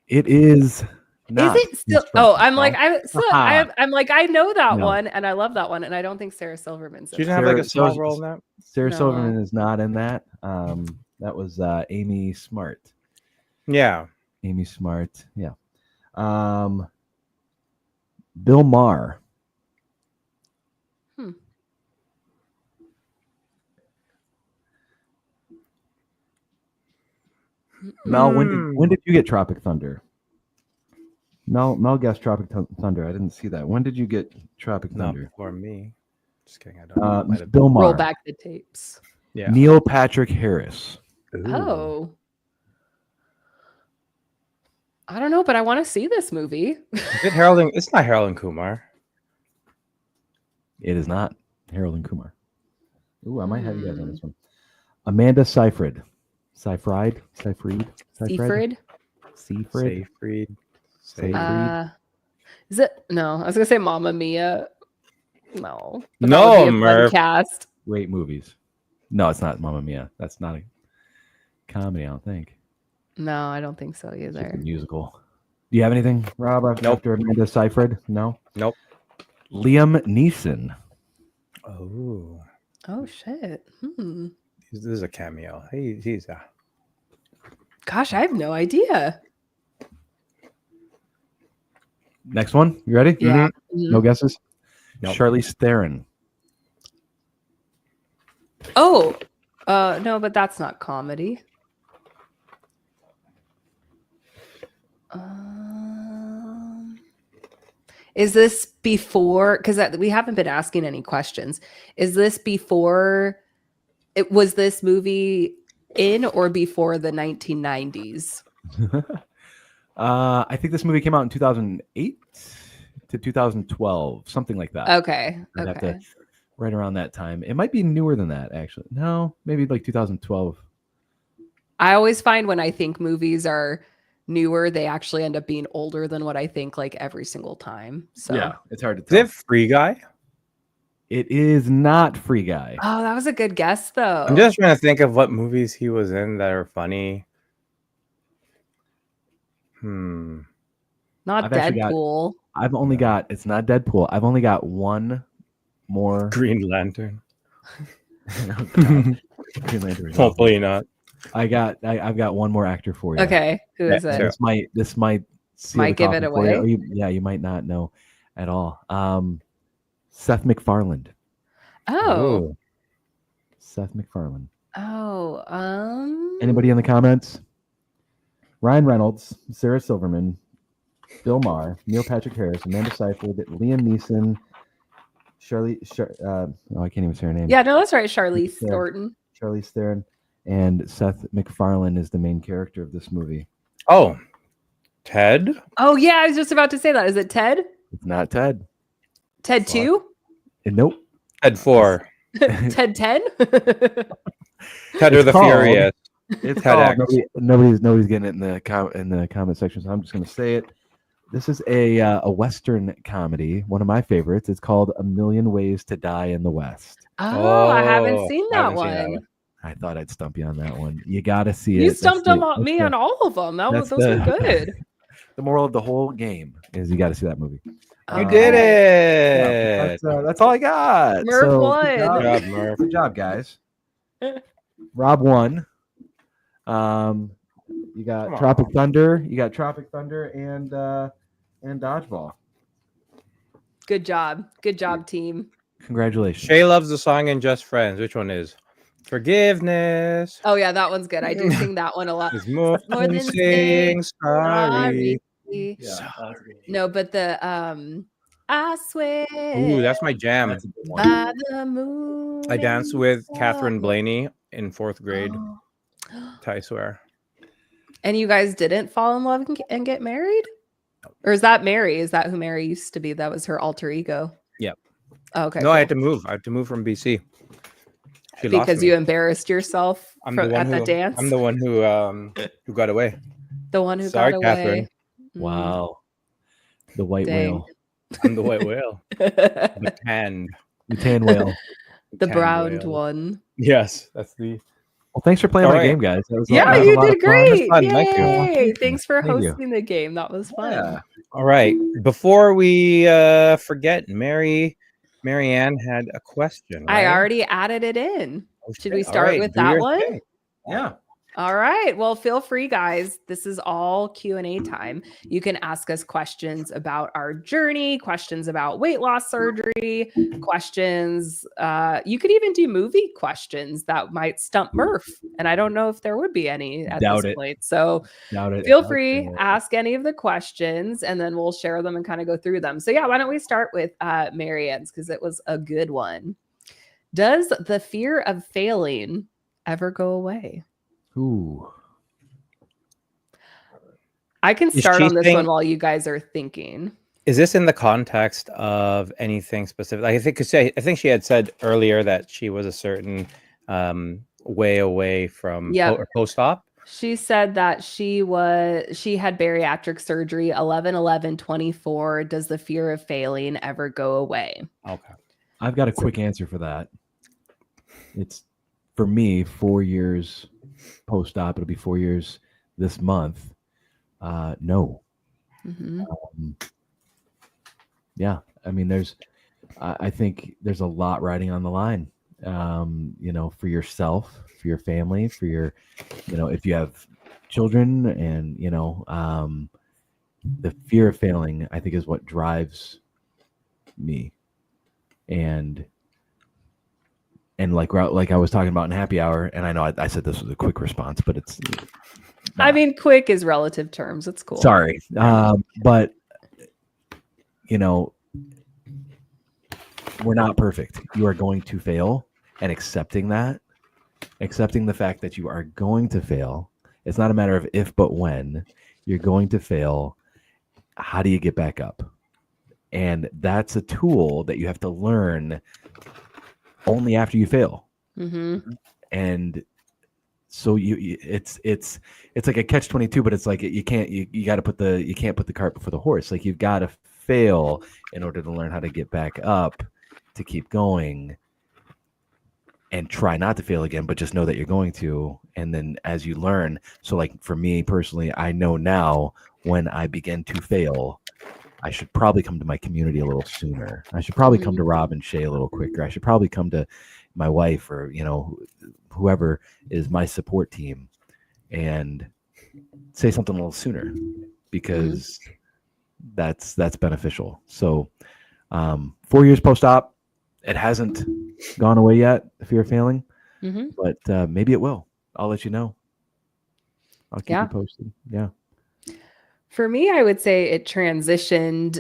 It is. Not Is it still? Just Friends. Oh, I'm like I'm like I know that No. one and I love that one and I don't think Sarah Silverman's She in didn't it. have like a Sarah- small role in that. Sarah No. Silverman is not in that. That was Amy Smart. Yeah. Amy Smart. Yeah. Bill Maher. Mel, when did you get Tropic Thunder? Mel guessed Tropic Thunder. I didn't see that. When did you get Tropic Not Thunder? for me. Just kidding. I don't. Might have- Bill Maher. Roll back the tapes. Yeah. Neil Patrick Harris. Ooh. Oh. I don't know, but I want to see this movie. Is it Harold? It's not Harold and Kumar. It is not Harold and Kumar. Ooh, I might have you guys on this one. Amanda Seyfried. Seyfried? Seaford? Seyfried? Seyfried. Seyfried. Is it? No, I was gonna say Mamma Mia. No. But that No, would be a fun Murph. cast. Great movies. No, it's not Mamma Mia. That's not a comedy, I don't think. No, I don't think so It's just either. a musical. Do you have anything, Rob, Nope. after Amanda Seyfried? No? Nope. Liam Neeson. Oh, Oh shit. this is a cameo. He's Gosh, I have no idea. Next one. You ready? Yeah. No guesses? Nope. Charlize Theron. Oh, no, but that's not comedy. Is this before? Because we haven't been asking any questions. Is this before? Was this movie in or before the 1990s? I think this movie came out in 2008 to 2012, something like that. Okay. I'd have Okay. to, right around that time. It might be newer than that, actually. No, maybe like 2012. I always find when I think movies are newer, they actually end up being older than what I think like every single time. So Yeah, it's hard to Is tell. it Free Guy? It is not Free Guy. Oh, that was a good guess though. I'm just trying to think of what movies he was in that are funny. Not I've actually got- Deadpool. I've only got, it's not Deadpool. I've only got one more. Green Lantern. Green Lantern is awesome. Hopefully not. I've got one more actor for you. Okay, who is Yeah, it? sure. This might seal Might the give it coffin for you. away. You might not know at all. Seth MacFarlane. Oh, Seth MacFarlane. oh, Anybody in the comments? Ryan Reynolds, Sarah Silverman, Bill Maher, Neil Patrick Harris, Amanda Seyfried, Liam Neeson, I can't even say her name. yeah, no, that's right. Charlize Yeah. Thornton. Charlize Theron, and Seth MacFarlane is the main character of this movie. Oh, Ted? Oh yeah, I was just about to say that. Is it Ted? It's not Ted. Ted 2? Nope. Ted 4. Ted 10? Ted or It's the called- Furious. It's TEDx. called, nobody's getting it in the comment section, so I'm just going to say it. This is a Western comedy, one of my favorites. It's called A Million Ways to Die in the West. Oh, I haven't Oh, seen I that haven't seen that one. one. I thought I'd stump you on that one. You got to see it. You That's stumped the- me that's on all of them. that's Those were the- good. The moral of the whole game is you got to see that movie. You did Yeah, it. that's all I got. Murph So, won. Good job, Good job, Murph. Good job, guys. Rob won. You got Come on. Tropic Thunder. You got Tropic Thunder and Dodgeball. Good job. Good job, team. Congratulations. Shay loves the song in Just Friends. Which one is? Forgiveness Oh yeah, that one's good. I do sing that one a lot. is more More than than saying Sorry. sorry. No, but the I swear. Ooh, that's my jam. That's a good one. By the moon. I danced with Catherine and Blaney in 4th grade. Oh. I swear. And you guys didn't fall in love and get married? Or is that Mary? Is that who Mary used to be? That was her alter ego. Yep. Okay. No, cool. I had to move. I had to move from BC. She lost Because me. you embarrassed yourself I'm the one at who, the dance. I'm the one who got away. The one who Sorry, got away. Catherine. Wow. The white Dang. whale. I'm the white whale. The tan. The tan whale. The tanned browned whale. one. Yes, that's the. Well, thanks for playing All my right. game, guys. That was Yeah, that was a you lot did of fun. great. fun. Thank you. Yay. Thanks for Thank you. hosting the game. That was fun. Yeah. All right. Before we forget, Marianne had a question. I right? already added it in. Oh, Should we shit. All start right, with do that your one? thing. Yeah. All right. Well, feel free, guys. This is all Q&A time. You can ask us questions about our journey, questions about weight loss surgery, questions. You could even do movie questions that might stump Murph. And I don't know if there would be any at Doubt this it. point. So Doubt it. feel free, ask any of the questions, and then we'll share them and kind of go through them. So yeah, why don't we start with Marianne's, because it was a good one. Does the fear of failing ever go away? Ooh. I can Is start she on this saying- one while you guys are thinking. Is this in the context of anything specific? Like, I think she had said earlier that she was a certain way away from post-op. She said that she had bariatric surgery 11/11/24. Does the fear of failing ever go away? Okay. I've got a quick answer for that. It's for me 4 years post-op. It'll be 4 years this month. No. Mhm. Yeah. I mean, I think there's a lot riding on the line, for yourself, for your family, for your, if you have children and, the fear of failing, I think is what drives me. And like I was talking about in happy hour, and I know I said this was a quick response, but it's I mean, quick is relative terms. It's cool. sorry. But we're not perfect. You are going to fail, and accepting the fact that you are going to fail. It's not a matter of if, but when. You're going to fail. How do you get back up? And that's a tool that you have to learn only after you fail. Mm-hmm. And so it's like a catch-22, but it's like you can't put the cart before the horse. Like, you've got to fail in order to learn how to get back up, to keep going, and try not to fail again, but just know that you're going to. And then as you learn, so like for me personally, I know now when I begin to fail, I should probably come to my community a little sooner. I should probably come to Rob and Shea a little quicker. I should probably come to my wife or, whoever is my support team and say something a little sooner, because that's beneficial. So 4 years post-op, it hasn't gone away yet, the fear of failing, but maybe it will. I'll let you know. I'll keep you posted. Yeah. For me, I would say it transitioned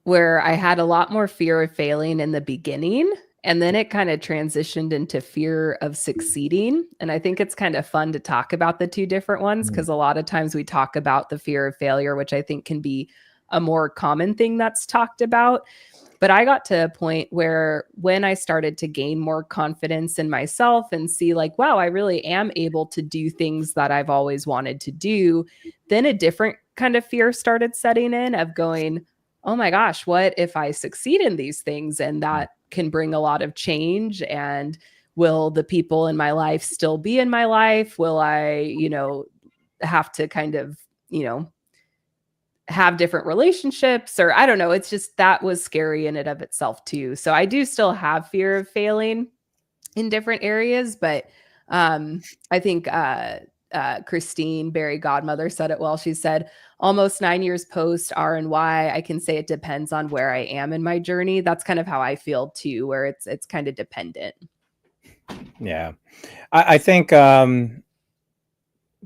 where I had a lot more fear of failing in the beginning, and then it kind of transitioned into fear of succeeding. And I think it's kind of fun to talk about the two different ones, because a lot of times we talk about the fear of failure, which I think can be a more common thing that's talked about. But I got to a point where when I started to gain more confidence in myself and see like, wow, I really am able to do things that I've always wanted to do, then a different kind of fear started setting in of going, oh my gosh, what if I succeed in these things? And that can bring a lot of change. And will the people in my life still be in my life? Will I, have to kind of, have different relationships, or I don't know. It's just, that was scary in and of itself too. So I do still have fear of failing in different areas, but I think Christine, Barry Godmother, said it well. She said, almost 9 years post R&Y, I can say it depends on where I am in my journey. That's kind of how I feel too, where it's kind of dependent. Yeah. I think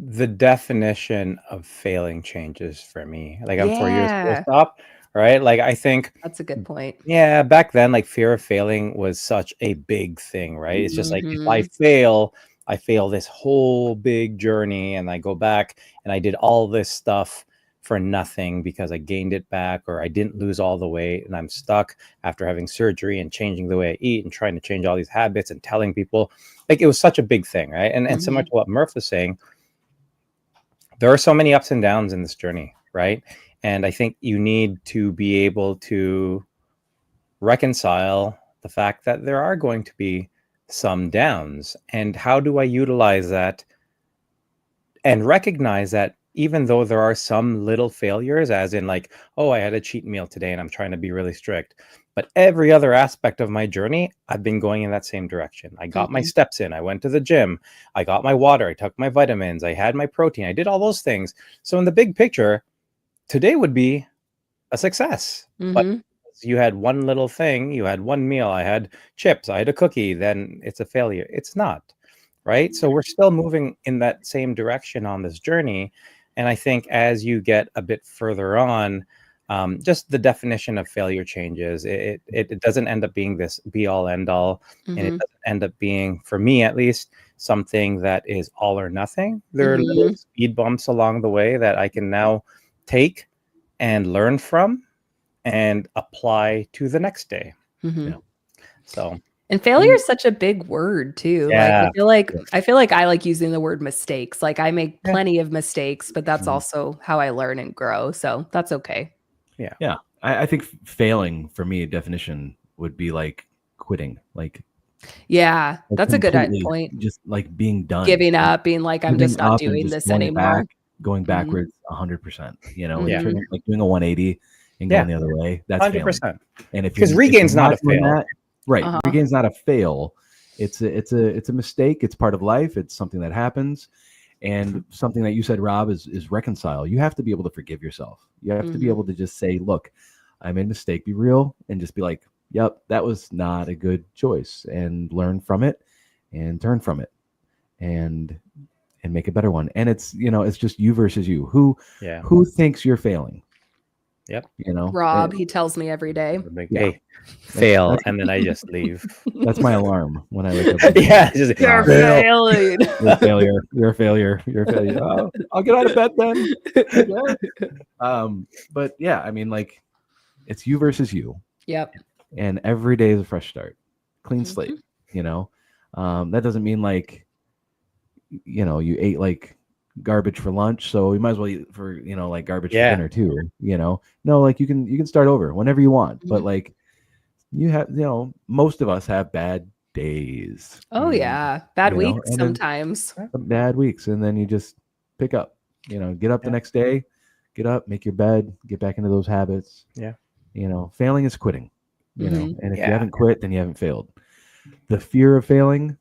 the definition of failing changes for me. Like, I'm 4 years post-op. right? Like I think That's a good point. yeah, back then, like fear of failing was such a big thing, right? It's just like if I Mhm. fail, I fail this whole big journey and I go back and I did all this stuff for nothing because I gained it back or I didn't lose all the weight and I'm stuck after having surgery and changing the way I eat and trying to change all these habits and telling people. Like it was such a big thing, right? And similar to what Murph was saying, there are so many ups and downs in this journey, right? And I think you need to be able to reconcile the fact that there are going to be some downs. And how do I utilize that and recognize that even though there are some little failures, as in like, oh, I had a cheat meal today and I'm trying to be really strict. But every other aspect of my journey, I've been going in that same direction. I got my steps in. I went to the gym. I got my water. I took my vitamins. I had my protein. I did all those things. So in the big picture, today would be a success. But you had one little thing, you had one meal, I had chips, I had a cookie, then it's a failure. It's not, right? So we're still moving in that same direction on this journey. And I think as you get a bit further on, just the definition of failure changes. It doesn't end up being this be all end all. And it doesn't end up being, for me at least, something that is all or nothing. There are little speed bumps along the way that I can now take and learn from and apply to the next day. Mhm. Yeah. So, And failure is such a big word too. Like yeah, I feel like I like using the word mistakes. Like I make plenty of mistakes, but that's also how I learn and grow. So that's okay. Yeah. I think failing for me, a definition would be like quitting, like Yeah, that's a good completely point. just like being done, Giving up, being like, I'm giving just not up and doing just this going anymore. going backwards 100%, like Yeah. like doing a 180 and going the other way. That's failing. 100%. And if Because you're regain's not a doing fail. that, right? Uh-huh. Regain's not a fail. It's a mistake. It's part of life. It's something that happens. And something that you said, Rob, is reconcile. You have to be able to forgive yourself. You have to be able to just say, look, I made a mistake, be real, and just be like, yep, that was not a good choice, and learn from it and turn from it and make a better one. And it's, it's just you versus you. Who thinks you're failing? Yep. Rob, he tells me every day. Hey, fail, and then I just leave. That's my alarm when I wake up. Yeah, just, You're failing. You're a failure. You're a failure. You're a failure. Oh, I'll get out of bed then. Yeah. But yeah, I mean, like, it's you versus you. Yep. And every day is a fresh start, clean slate. That doesn't mean like, you ate like garbage for lunch, so you might as well eat for like garbage for dinner too. No, like you can start over whenever you want, but like you have, most of us have bad days. Oh yeah, bad weeks and sometimes. Bad weeks, and then you just pick up. Get up the next day, get up, make your bed, get back into those habits. Yeah. Failing is quitting. And if you Yeah. haven't quit, then you haven't failed. The fear of failing,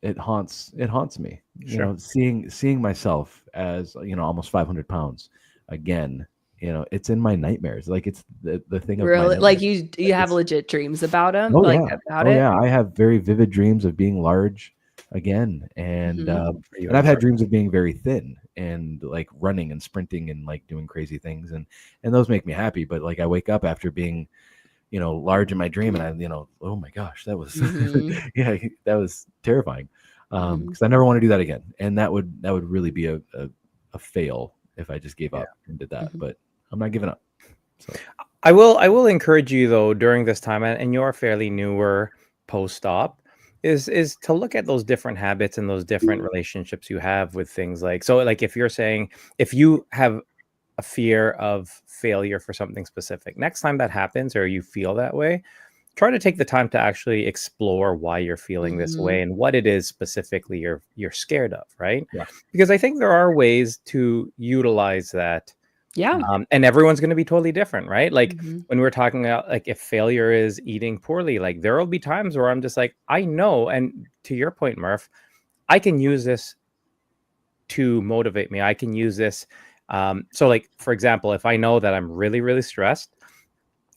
it haunts me. Sure. Seeing myself as almost 500 pounds again. It's in my nightmares. Like it's the thing of Really, my like nightmares. you have legit dreams about him. Oh like yeah. about Oh it. yeah. I have very vivid dreams of being large again, and and I've had dreams of being very thin and like running and sprinting and like doing crazy things, and those make me happy. But like I wake up after being large in my dream, and I oh my gosh, that was yeah, that was terrifying, because I never want to do that again, and that would really be a fail if I just gave up and did that. But I'm not giving up. So I will encourage you though during this time, and you're fairly newer post-op, is to look at those different habits and those different relationships you have with things like if you're saying if you have a fear of failure for something specific, next time that happens or you feel that way, try to take the time to actually explore why you're feeling this way and what it is specifically you're scared of, right? Yeah. Because I think there are ways to utilize that. Yeah. And everyone's going to be totally different, right? Like when we're talking about like if failure is eating poorly, like there will be times where I'm just like, I know. And to your point, Murph, I can use this to motivate me. I can use this. So like, for example, if I know that I'm really, really stressed,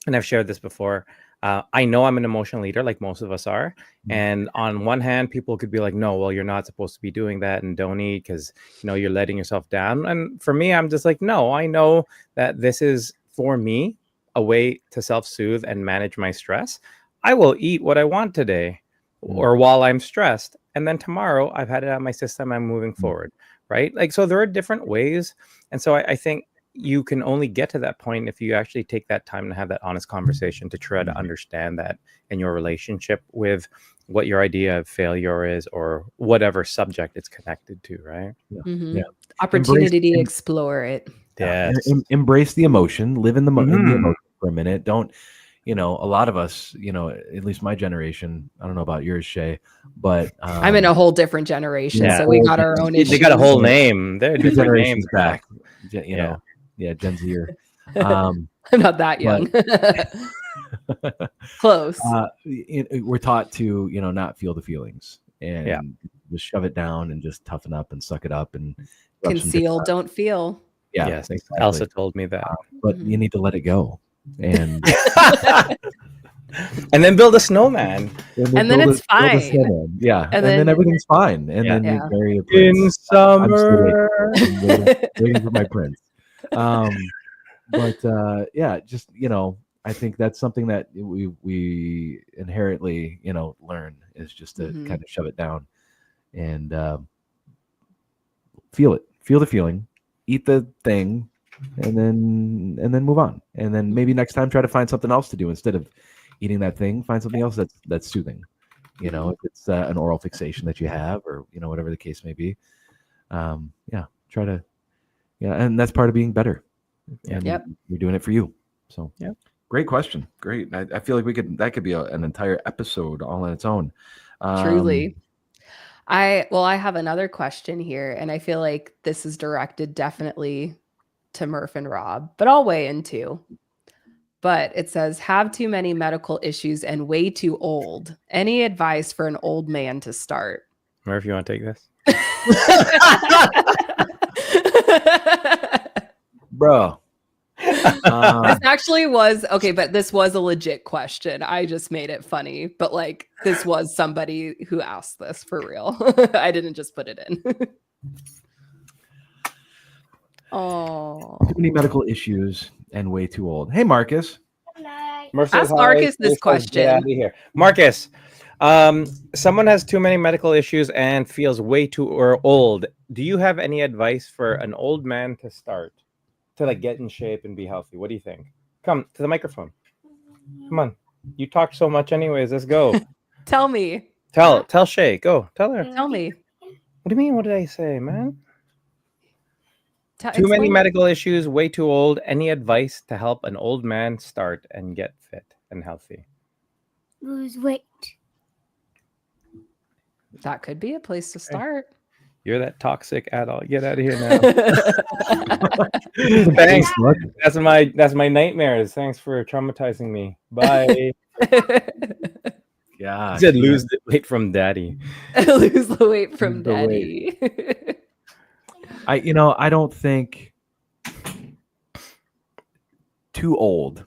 and I've shared this before, I know I'm an emotional leader, like most of us are. And on one hand, people could be like, no, well, you're not supposed to be doing that and don't eat because, you're letting yourself down. And for me, I'm just like, no, I know that this is for me a way to self-soothe and manage my stress. I will eat what I want today or while I'm stressed. And then tomorrow I've had it out of my system. I'm moving forward. Right. Like, so there are different ways. And so I think you can only get to that point if you actually take that time to have that honest conversation to try to understand that in your relationship with what your idea of failure is or whatever subject it's connected to, right? Yeah. Opportunity to explore it. Yes. Embrace the emotion, live in the emotion for a minute. Don't, a lot of us, at least my generation, I don't know about yours, Shea, but I'm in a whole differerent generation, so we got our own issues. They got a whole name. They're two different generations names back. Gen Zer. I'm not that young. Close. We're taught to, not feel the feelings and just shove it down and just toughen up and suck it up and conceal, don't feel. Yeah, yes, exactly. Elsa told me that. But you need to let it go and and then build a snowman. And then it's fine. Yeah, and then everything's fine. And then you marry a prince. In summer. I'm waiting for my prince. But just I think that's something that we inherently learn is just to kind of shove it down and feel the feeling, eat the thing, and then move on. And then maybe next time try to find something else to do instead of eating that thing. Find something else that's soothing. If it's an oral fixation that you have, or whatever the case may be. Try to and that's part of being better. And you're doing it for you. So great question. Great. I feel like that could be an entire episode all on its own. Truly. I have another question here, and I feel like this is directed definitely to Murph and Rob, but I'll weigh in too. But it says, have too many medical issues and way too old. Any advice for an old man to start? Murph, you want to take this? Bro. This actually was okay, but this was a legit question. I just made it funny, but like this was somebody who asked this for real. I didn't just put it in. Oh, too many medical issues and way too old. Hey, Marcus. Ask Marcus this question. Get out of here. Marcus, someone has too many medical issues and feels way too old. Do you have any advice for an old man to start to like get in shape and be healthy? What do you think? Come to the microphone. Come on. You talk so much anyways. Let's go. Tell me. Tell Shea. Go. Tell her. Tell me. What do you mean? What did I say, man? Too many medical issues, way too old. Any advice to help an old man start and get fit and healthy? Lose weight. That could be a place to start. You're that toxic adult. Get out of here now. Thanks. That's my nightmares. Thanks for traumatizing me. Bye. Yeah. He said lose the weight from daddy. Lose the weight from daddy. I don't think too old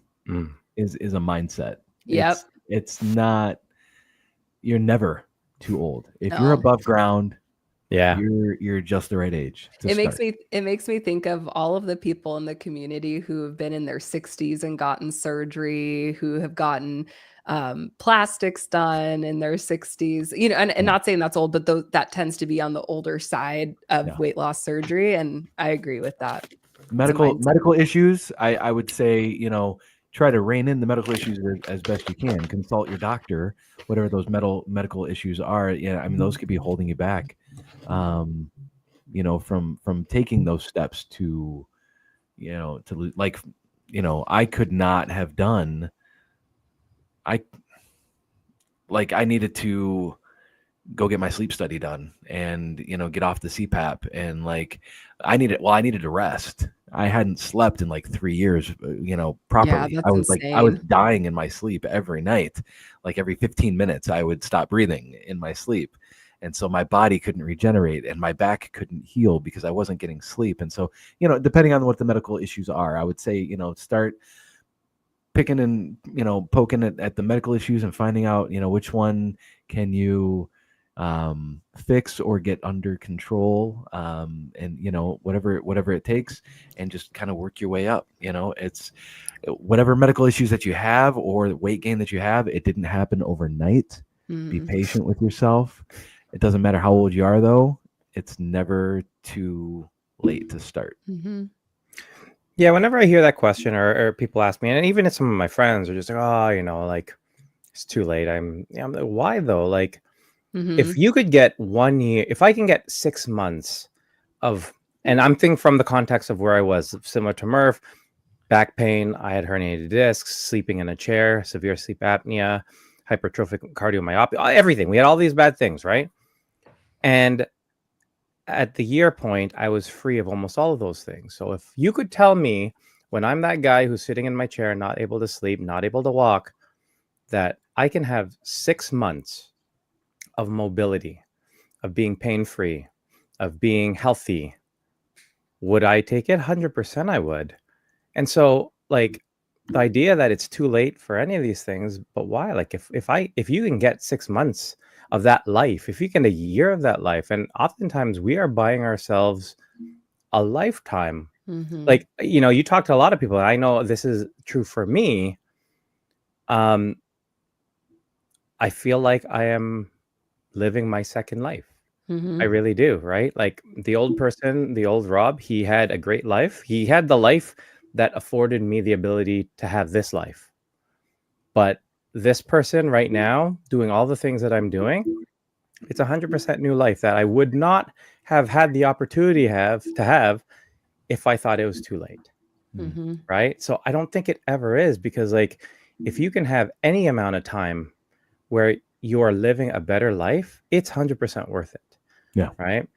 is a mindset. Yep. It's not, you're never too old. If you're above ground, you're just the right age. It makes me think of all of the people in the community who have been in their 60s and gotten surgery, who have gotten plastics done in their 60s, and not saying that's old, but that tends to be on the older side of weight loss surgery. And I agree with that. Medical issues, I would say, try to rein in the medical issues as best you can. Consult your doctor, whatever those medical issues are. Those could be holding you back, from taking those steps to I could not have done. I needed to go get my sleep study done and, get off the CPAP, and I needed to rest. I hadn't slept in 3 years, properly. Yeah, I was insane. I was dying in my sleep every night. Every 15 minutes I would stop breathing in my sleep. And so my body couldn't regenerate and my back couldn't heal because I wasn't getting sleep. And so, depending on what the medical issues are, I would say, start picking and poking at the medical issues and finding out which one can you fix or get under control, and whatever it takes, and just kind of work your way up. It's whatever medical issues that you have or the weight gain that you have, it didn't happen overnight. Be patient with yourself. It doesn't matter how old you are, though. It's never too late to start. Yeah, whenever I hear that question or people ask me, and even if some of my friends are just like, oh, like it's too late. I'm like, why though? Like, if you could get 1 year, if I can get 6 months of, and I'm thinking from the context of where I was, similar to Murph, back pain, I had herniated discs, sleeping in a chair, severe sleep apnea, hypertrophic cardiomyopathy, everything. We had all these bad things, right? And at the year point, I was free of almost all of those things. So if you could tell me when I'm that guy who's sitting in my chair, not able to sleep, not able to walk, that I can have 6 months of mobility, of being pain-free, of being healthy, would I take it? 100% I would. And so, like, the idea that it's too late for any of these things, but why? Like, if you can get 6 months of that life, if you can a year of that life, and oftentimes we are buying ourselves a lifetime. Like, you talk to a lot of people, and I know this is true for me. I feel like I am living my second life. I really do, right? Like the old person, the old Rob, he had a great life. He had the life that afforded me the ability to have this life. But this person right now, doing all the things that I'm doing, it's 100% new life that I would not have had the opportunity to have if I thought it was too late. Right? So I don't think it ever is, because like if you can have any amount of time where you are living a better life, it's 100% worth it. Yeah. Right.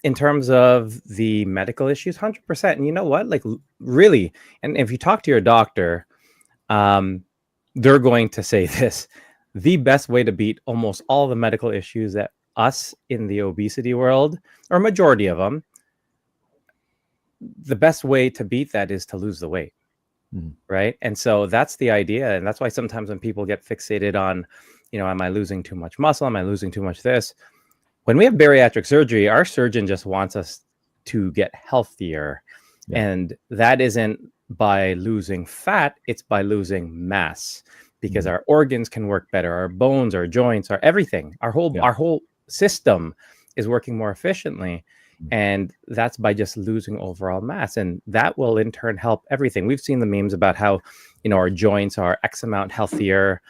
In terms of the medical issues, 100%. And you know what? Like really, and if you talk to your doctor, they're going to say this: the best way to beat almost all the medical issues that us in the obesity world, or majority of them, the best way to beat that is to lose the weight. Right. And so that's the idea. And that's why sometimes when people get fixated on, am I losing too much muscle? Am I losing too much this? When we have bariatric surgery, our surgeon just wants us to get healthier. Yeah. And that isn't by losing fat, it's by losing mass, because our organs can work better, our bones, our joints, our everything, our whole system is working more efficiently. And that's by just losing overall mass. And that will in turn help everything. We've seen the memes about how, our joints are X amount healthier,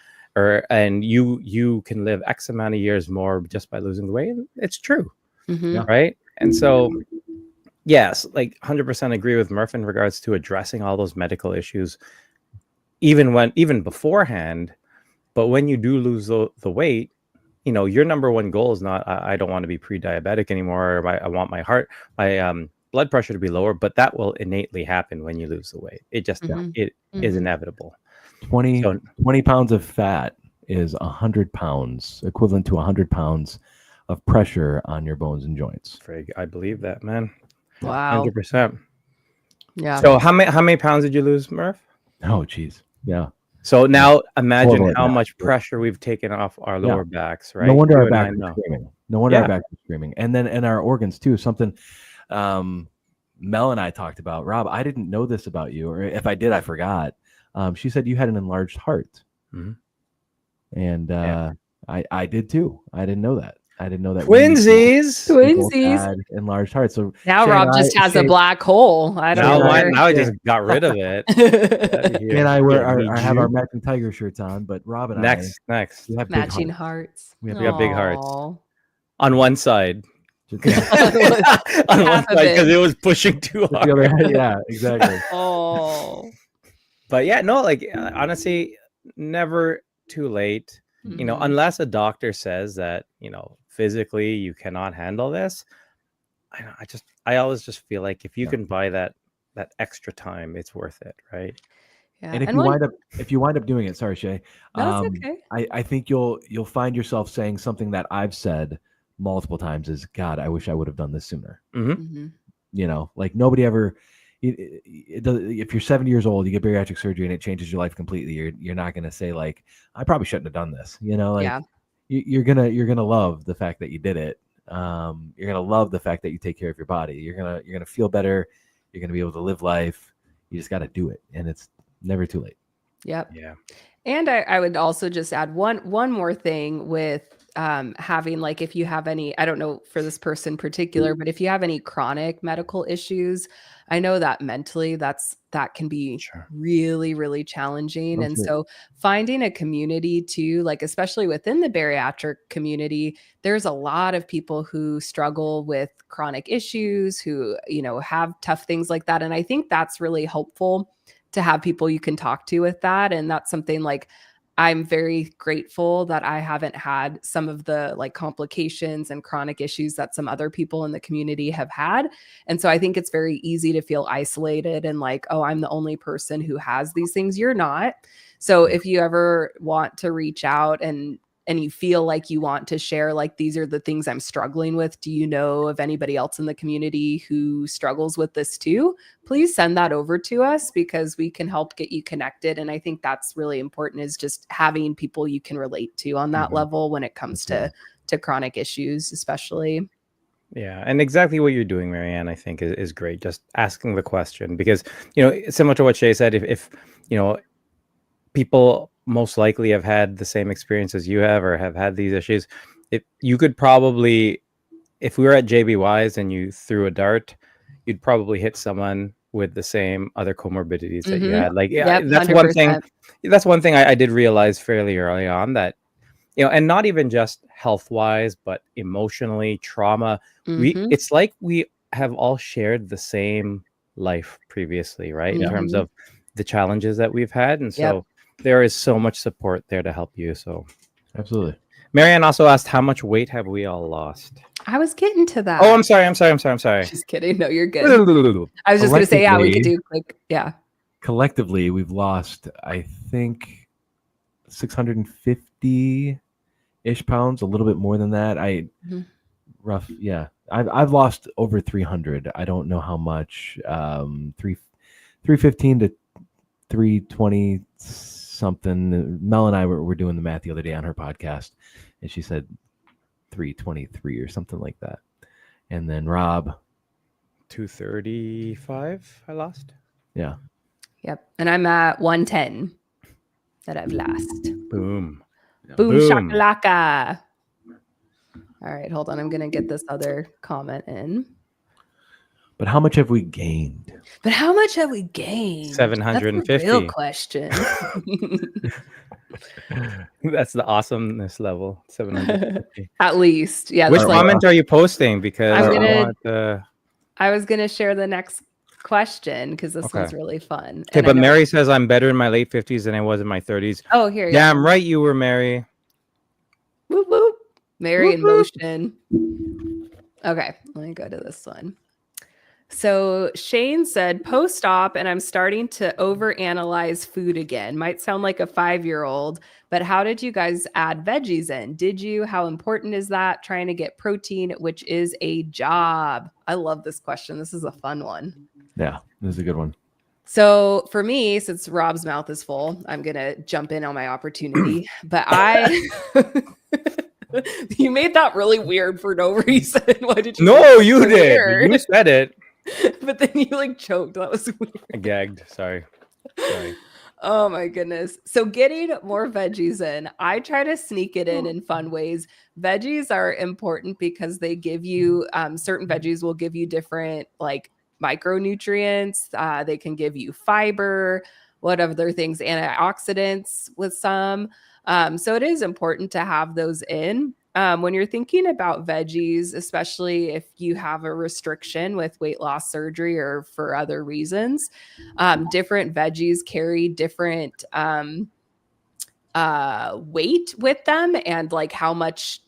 and you can live X amount of years more just by losing the weight. And it's true. Right. And so, yes, like 100% agree with Murph in regards to addressing all those medical issues, even beforehand. But when you do lose the weight, your number one goal is not, I don't want to be pre-diabetic anymore, or I want my blood pressure to be lower, but that will innately happen when you lose the weight. It just, it is inevitable. 20 pounds of fat is 100 pounds, equivalent to 100 pounds of pressure on your bones and joints. I believe that, man. Wow. 100%. Yeah. So how many pounds did you lose, Murph? Oh, geez. Yeah. So now imagine how much pressure we've taken off our lower backs, right? No wonder our backs are screaming. No wonder our backs are screaming. And then in our organs too, something Mel and I talked about. Rob, I didn't know this about you, or if I did, I forgot. She said you had an enlarged heart. And I did too. I didn't know that. Twinsies had enlarged hearts. So now Shea Rob just has a black hole. I don't know. Now I just got rid of it. And I have our matching tiger shirts on, but Rob and next we have matching hearts. We got big hearts on one side. On one side, because it was pushing too hard. Yeah, exactly. But yeah, no, like honestly, never too late. Unless a doctor says that, physically you cannot handle this. I always just feel like if you can buy that extra time, it's worth it, right? Yeah. And if you wind up doing it, sorry, Shea. That's okay. I think you'll find yourself saying something that I've said multiple times is, God, I wish I would have done this sooner. Like nobody ever if you're 70 years old, you get bariatric surgery and it changes your life completely. You're not going to say like, I probably shouldn't have done this. Like Yeah. you're gonna love the fact that you did it. You're gonna love the fact that you take care of your body. You're gonna feel better. You're gonna be able to live life. You just got to do it, and it's never too late. Yep. Yeah. And I would also just add one more thing with having, like, if you have any, I don't know for this person in particular, but if you have any chronic medical issues, I know that mentally that can be really, really challenging. And so finding a community too, like especially within the bariatric community, there's a lot of people who struggle with chronic issues, who, have tough things like that. And I think that's really helpful to have people you can talk to with that. And that's something like I'm very grateful that I haven't had some of the like complications and chronic issues that some other people in the community have had. And so I think it's very easy to feel isolated and like, oh, I'm the only person who has these things. You're not. So if you ever want to reach out and you feel like you want to share, like, these are the things I'm struggling with, do you know of anybody else in the community who struggles with this too? Please send that over to us because we can help get you connected. And I think that's really important, is just having people you can relate to on that level when it comes to chronic issues, especially. Yeah. And exactly what you're doing, Marianne, I think is great. Just asking the question, because, similar to what Shea said, if people most likely have had the same experience as you have or have had these issues, if you could probably, if we were at JBY's and you threw a dart, you'd probably hit someone with the same other comorbidities that you had. Like, that's 100%. One thing. That's one thing I did realize fairly early on, that, and not even just health wise, but emotionally, trauma. It's like we have all shared the same life previously, right? In terms of the challenges that we've had. And so there is so much support there to help you. So absolutely. Marianne also asked, how much weight have we all lost? I was getting to that. Oh, I'm sorry. Just kidding. No, you're good. I was just going to say, we could do quick. Yeah. Collectively, we've lost, I think, 650-ish pounds, a little bit more than that. Rough. Yeah. I've lost over 300. I don't know how much, 315 to 320 something. Mel and I were doing the math the other day on her podcast, and she said 323 or something like that. And then Rob, 235 I lost. Yeah. Yep. And I'm at 110 that I've lost. Boom shakalaka. All right, hold on, I'm gonna get this other comment in. But how much have we gained? 750. That's the real question. That's the awesomeness level. 750. At least. Yeah. Which comment are you posting? Because I was gonna share the next question because this one's really fun. Okay, but Mary says I'm better in my late 50s than I was in my 30s. Oh, here. Damn right you were, Mary. Whoop whoop. Mary in motion. Okay, let me go to this one. So Shane said, post-op, and I'm starting to overanalyze food again. Might sound like a 5-year-old, but how did you guys add veggies in? Did you? How important is that? Trying to get protein, which is a job. I love this question. This is a fun one. Yeah, this is a good one. So for me, since Rob's mouth is full, I'm going to jump in on my opportunity. But you made that really weird for no reason. Why did you? No, you did. Weird? You said it. But then you like choked. That was weird. I gagged. Sorry. Oh my goodness. So getting more veggies in, I try to sneak it in fun ways. Veggies are important because they give you, certain veggies will give you different like micronutrients. They can give you fiber, what other things, antioxidants with some. So it is important to have those in. When you're thinking about veggies, especially if you have a restriction with weight loss surgery or for other reasons, different veggies carry different weight with them and like how much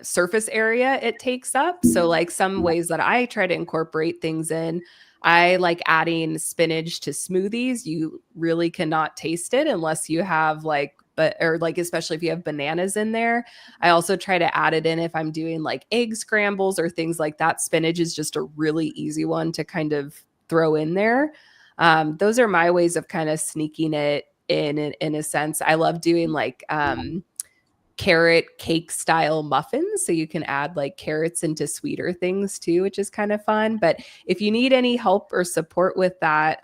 surface area it takes up. So like some ways that I try to incorporate things in, I like adding spinach to smoothies. You really cannot taste it unless you have especially if you have bananas in there. I also try to add it in if I'm doing like egg scrambles or things like that. Spinach is just a really easy one to kind of throw in there. Those are my ways of kind of sneaking it in a sense. I love doing like carrot cake style muffins, so you can add like carrots into sweeter things too, which is kind of fun. But if you need any help or support with that,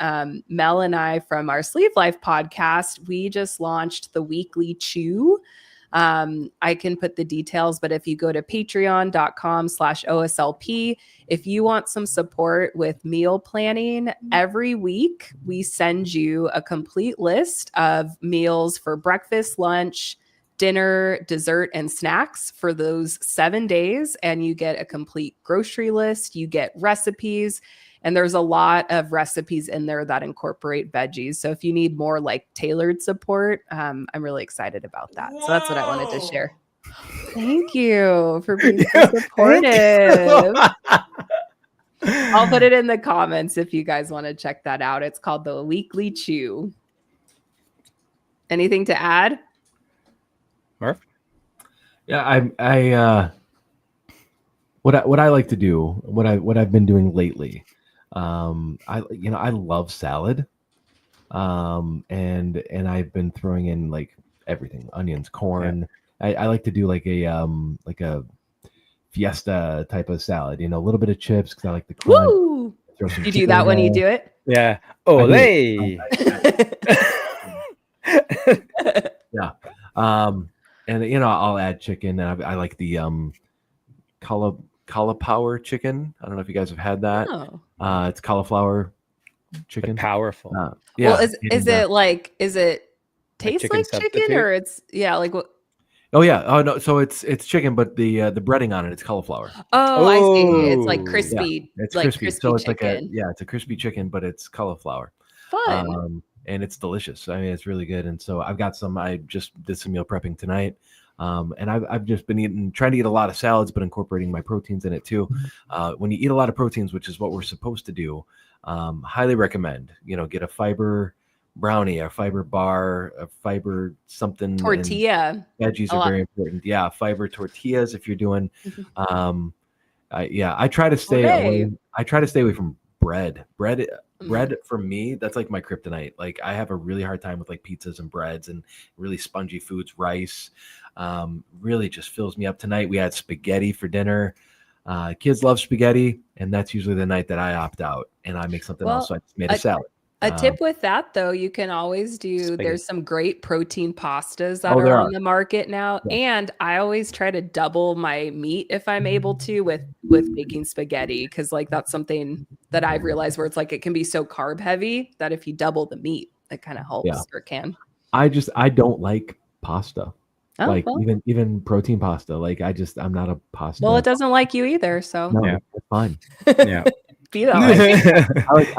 Mel and I from our Sleeve Life podcast, we just launched the weekly chew. I can put the details, but if you go to patreon.com/OSLP, if you want some support with meal planning, every week we send you a complete list of meals for breakfast, lunch, dinner, dessert, and snacks for those 7 days. And you get a complete grocery list, you get recipes, and there's a lot of recipes in there that incorporate veggies. So if you need more like tailored support, I'm really excited about that. So that's what I wanted to share. Thank you for being so supportive. I'll put it in the comments if you guys want to check that out. It's called the Weekly Chew. Anything to add? Murph? Yeah, what I like to do, what I've been doing lately, I love salad, and I've been throwing in like everything, onions, corn. Yeah. I like to do like a fiesta type of salad, a little bit of chips because I like the crunch. Woo! You do that when you do it? Yeah. Olay. Yeah. And I'll add chicken. And I like the cauliflower chicken. I don't know if you guys have had that. Oh. It's cauliflower chicken. Powerful. Yeah. Well, is it taste like chicken or it's like what? Oh yeah. Oh no. So it's chicken, but the breading on it, it's cauliflower. Oh, I see. It's like crispy. Yeah, it's like crispy. So it's chicken. like it's a crispy chicken, but it's cauliflower. Fun. And it's delicious. I mean, it's really good. And so I've got some. I just did some meal prepping tonight, and I've just been trying to eat a lot of salads, but incorporating my proteins in it too. When you eat a lot of proteins, which is what we're supposed to do, highly recommend. Get a fiber brownie, a fiber bar, a fiber something. Tortilla. Veggies are very important. Yeah, fiber tortillas if you're doing. I try to stay away. I try to stay away from bread. Bread for me, that's like my kryptonite. Like I have a really hard time with like pizzas and breads and really spongy foods. Rice really just fills me up. Tonight we had spaghetti for dinner. Kids love spaghetti, and that's usually the night that I opt out and I make something else. So I just made a salad. A tip with that, though, you can always do, there's some great protein pastas that are on the market now. Yeah. And I always try to double my meat if I'm able to with making spaghetti. Cause like that's something that I've realized where it's like, it can be so carb heavy that if you double the meat, it kind of helps or can. I don't like pasta. Even protein pasta. Like I'm not a pasta. Well, it doesn't like you either. So no, it's fine. Yeah. Be that way.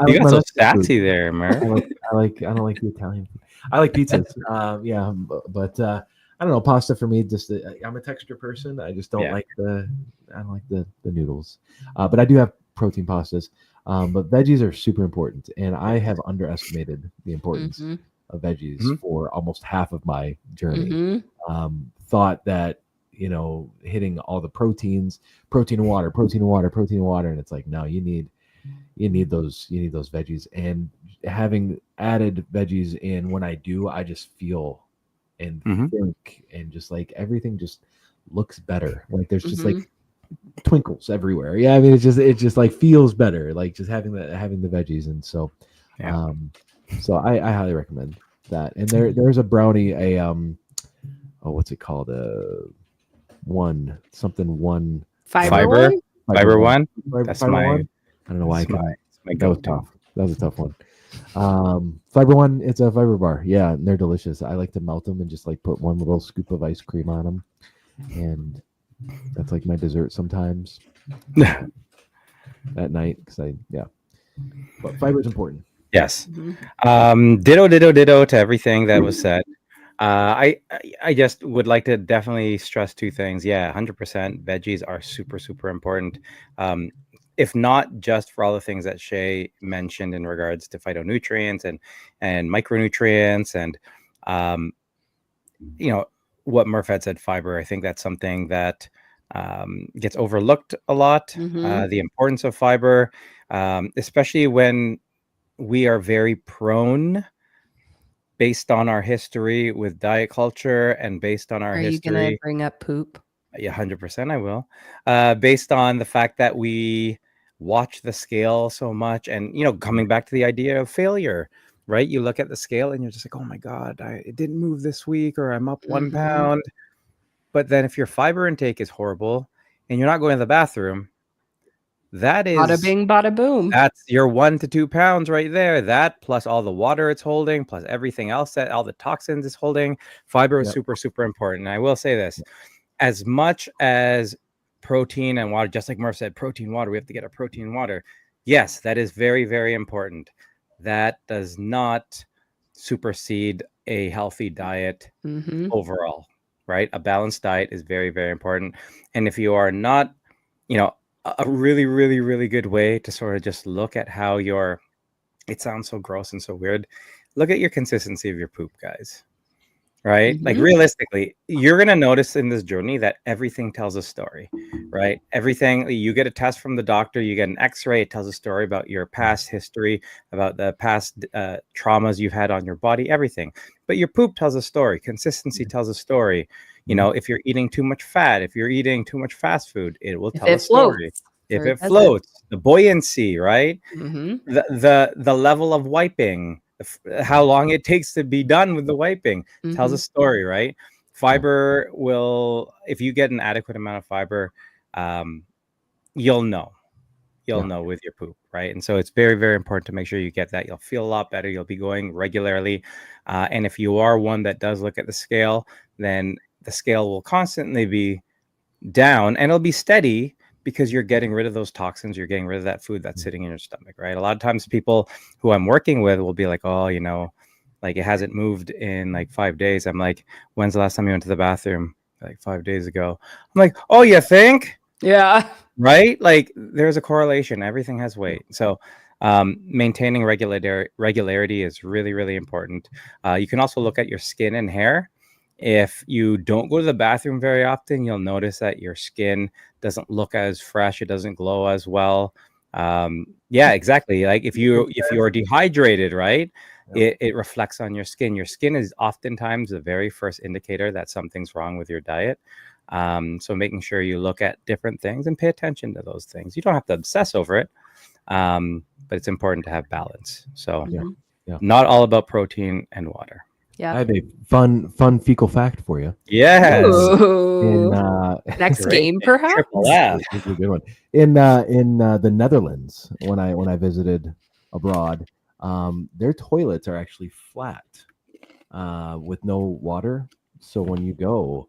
You got so sassy there, Murph. I don't like the Italian food. I like pizzas. But I don't know. Pasta for me, just I'm a texture person. I just don't like the noodles. But I do have protein pastas. But veggies are super important, and I have underestimated the importance of veggies for almost half of my journey. Thought that hitting all the proteins, protein and water, and it's like no, you need those veggies. And having added veggies in, when I do, I just feel and think and just like everything just looks better. Like there's just like twinkles everywhere. Yeah, I mean it just like feels better. Like just having the veggies. And so so I highly recommend that. And there's a brownie, what's it called? One. Fiber one. That's my. I don't know why that was tough. That was a tough one. Fiber One, it's a fiber bar. Yeah, and they're delicious. I like to melt them and just like put one little scoop of ice cream on them, and that's like my dessert sometimes at night But fiber is important. Yes. Ditto to everything that was said. I just would like to definitely stress two things. 100% veggies are super, super important. If not just for all the things that Shea mentioned in regards to phytonutrients and micronutrients and, what Murph had said, fiber. I think that's something that gets overlooked a lot, the importance of fiber. especially when we are very prone, based on our history with diet culture and based on our Are you gonna history. bring up poop? Yeah, 100% I will. Based on the fact that we watch the scale so much, and coming back to the idea of failure, right? You look at the scale and you're just like, oh my God, it didn't move this week, or I'm up 1 pound. But then if your fiber intake is horrible and you're not going to the bathroom, Bada bing, bada boom. that's your 1 to 2 pounds right there. That plus all the water it's holding, plus everything else that all the toxins is holding. Fiber is super, super important. And I will say this, as much as protein and water, just like Murph said, protein, water, we have to get a protein water. Yes, that is very, very important. That does not supersede a healthy diet overall, right? A balanced diet is very, very important. And if you are not, a really, really, really good way to sort of just look at how it sounds so gross and so weird. Look at your consistency of your poop, guys. Right? Like realistically, you're going to notice in this journey that everything tells a story, right? Everything, you get a test from the doctor, you get an x-ray, it tells a story about your past history, about the past traumas you've had on your body, everything. But your poop tells a story. Consistency tells a story. If you're eating too much fat, if you're eating too much fast food, it will tell a story. If it floats, the buoyancy, right? The level of wiping, how long it takes to be done with the wiping tells a story, right? Fiber will, if you get an adequate amount of fiber, you'll know with your poop, right? And so it's very, very important to make sure you get that. You'll feel a lot better. You'll be going regularly. And if you are one that does look at the scale, then the scale will constantly be down and it'll be steady, because you're getting rid of those toxins, you're getting rid of that food that's sitting in your stomach, right? A lot of times people who I'm working with will be like, oh, like it hasn't moved in like 5 days. I'm like, when's the last time you went to the bathroom? Like 5 days ago. I'm like, oh, you think? Yeah. Right? Like there's a correlation. Everything has weight. So maintaining regularity is really, really important. You can also look at your skin and hair. If you don't go to the bathroom very often, you'll notice that your skin doesn't look as fresh. It doesn't glow as well. Yeah, exactly. Like if you're dehydrated, right, it reflects on your skin. Your skin is oftentimes the very first indicator that something's wrong with your diet. So making sure you look at different things and pay attention to those things. You don't have to obsess over it, but it's important to have balance. So not all about protein and water. Yeah. I have a fun fecal fact for you. Yes. Next game, perhaps. Yeah, this is a good one. In the Netherlands, when I visited abroad, their toilets are actually flat, with no water. So when you go,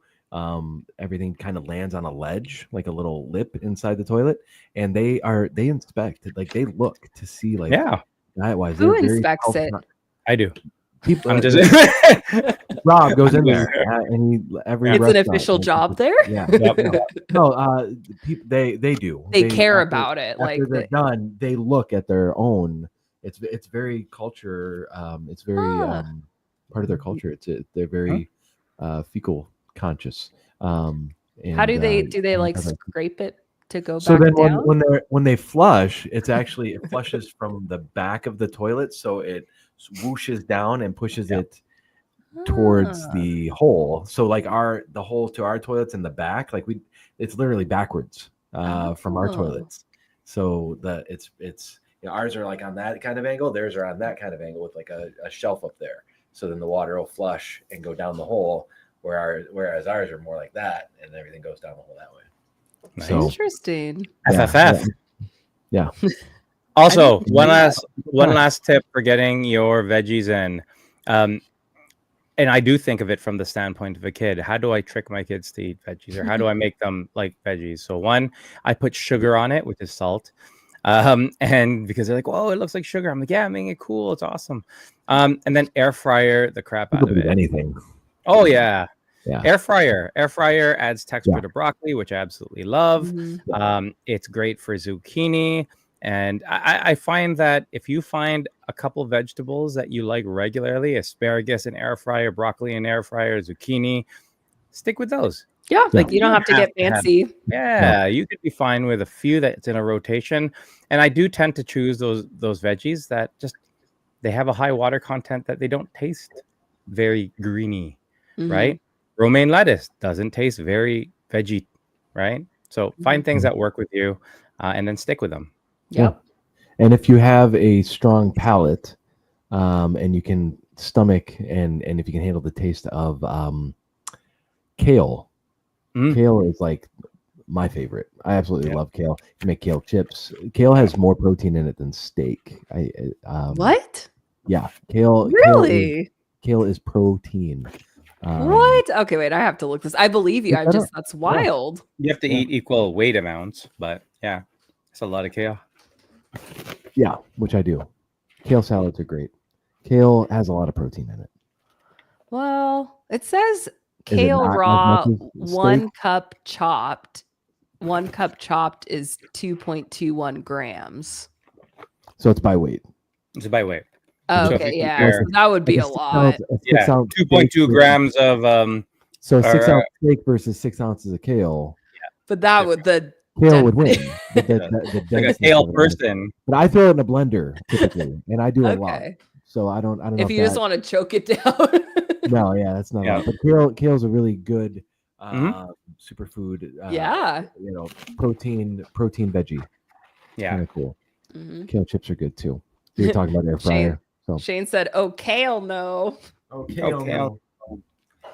everything kind of lands on a ledge, like a little lip inside the toilet, and they inspect it, like they look to see, like, diet wise. Who inspects it? I do. People, I'm just Rob goes in there, and it's an official job there. Yeah. No, people they do. They care about it. After Like they're done, they look at their own. It's very culture. It's very part of their culture. They're very fecal conscious. And, how do they like scrape it to go so back then down? when they flush, it flushes from the back of the toilet, so it swooshes down and pushes it towards the hole. So like the hole to our toilets in the back, like it's literally backwards from our toilets. So it's ours are like on that kind of angle, theirs are on that kind of angle with like a shelf up there. So then the water will flush and go down the hole, whereas ours are more like that, and everything goes down the hole that way. Nice. So, interesting. FFF. Yeah. Also, one last tip for getting your veggies in. And I do think of it from the standpoint of a kid. How do I trick my kids to eat veggies, or how do I make them like veggies? So one, I put sugar on it, which is salt. And because they're like, "Oh, it looks like sugar." I'm like, "Yeah, I'm making it cool. It's awesome." And then air fryer the crap out of it. Anything. Oh yeah. Yeah. Air fryer adds texture to broccoli, which I absolutely love. It's great for zucchini. And I find that if you find a couple vegetables that you like regularly, asparagus in air fryer, broccoli in air fryer, zucchini, stick with those. Yeah, Like, you don't have to get fancy. Yeah, you could be fine with a few that's in a rotation. And I do tend to choose those veggies that just they have a high water content, that they don't taste very greeny, right? Romaine lettuce doesn't taste very veggie, right? So find things that work with you, and then stick with them. Yep. And if you have a strong palate, and you can stomach and if you can handle the taste of kale, kale is like my favorite. I absolutely love kale. You make kale chips. Kale has more protein in it than steak. What? Yeah, kale. Really? Kale is protein. What? Okay, wait. I have to look this. I believe you. That's wild. You have to eat equal weight amounts, but yeah, it's a lot of kale. Yeah, which I do. Kale salads are great. Kale has a lot of protein in it. Well, it says kale raw, 1 cup chopped. 1 cup chopped is 2.21 grams. So it's by weight. It's by weight. Oh, okay, yeah. So that would be a lot. 2.2 grams of So 6 ounce steak versus 6 ounces of kale. Yeah. But that would kale would win. The like a kale person. But I throw it in a blender typically, and I do a lot. So I don't know if you just want to choke it down. No, yeah, that's not. But kale's a really good superfood. Protein veggie. Yeah, kind of cool. Kale chips are good too. You're talking about air fryer. Shane said, "Oh, kale, no." Oh, kale. No.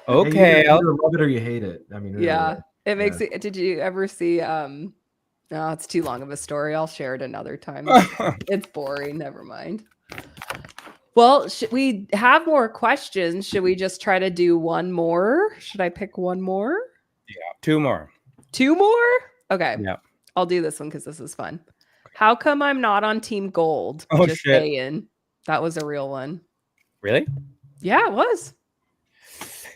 Okay, you either love it or you hate it. I mean, really, yeah, it makes it. Did you ever see? No, it's too long of a story. I'll share it another time. It's boring. Never mind. Well, should we have more questions? Should we just try to do one more? Should I pick one more? Yeah, 2 more. 2 more? Okay. Yeah. I'll do this one because this is fun. How come I'm not on Team Gold? Oh, just shit. saying. That was a real one. Really? Yeah, it was.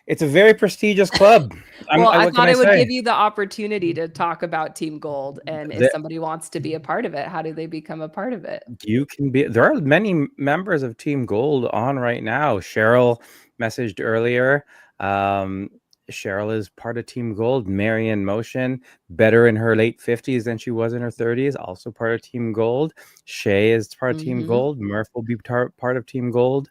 It's a very prestigious club. I thought it would give you the opportunity to talk about Team Gold, and if somebody wants to be a part of it, how do they become a part of it? You can be. There are many members of Team Gold on right now. Cheryl messaged earlier. Cheryl is part of Team Gold. Marion Motion, better in her late 50s than she was in her 30s, also part of Team Gold. Shea is part of Team Gold. Murph will be part of Team Gold.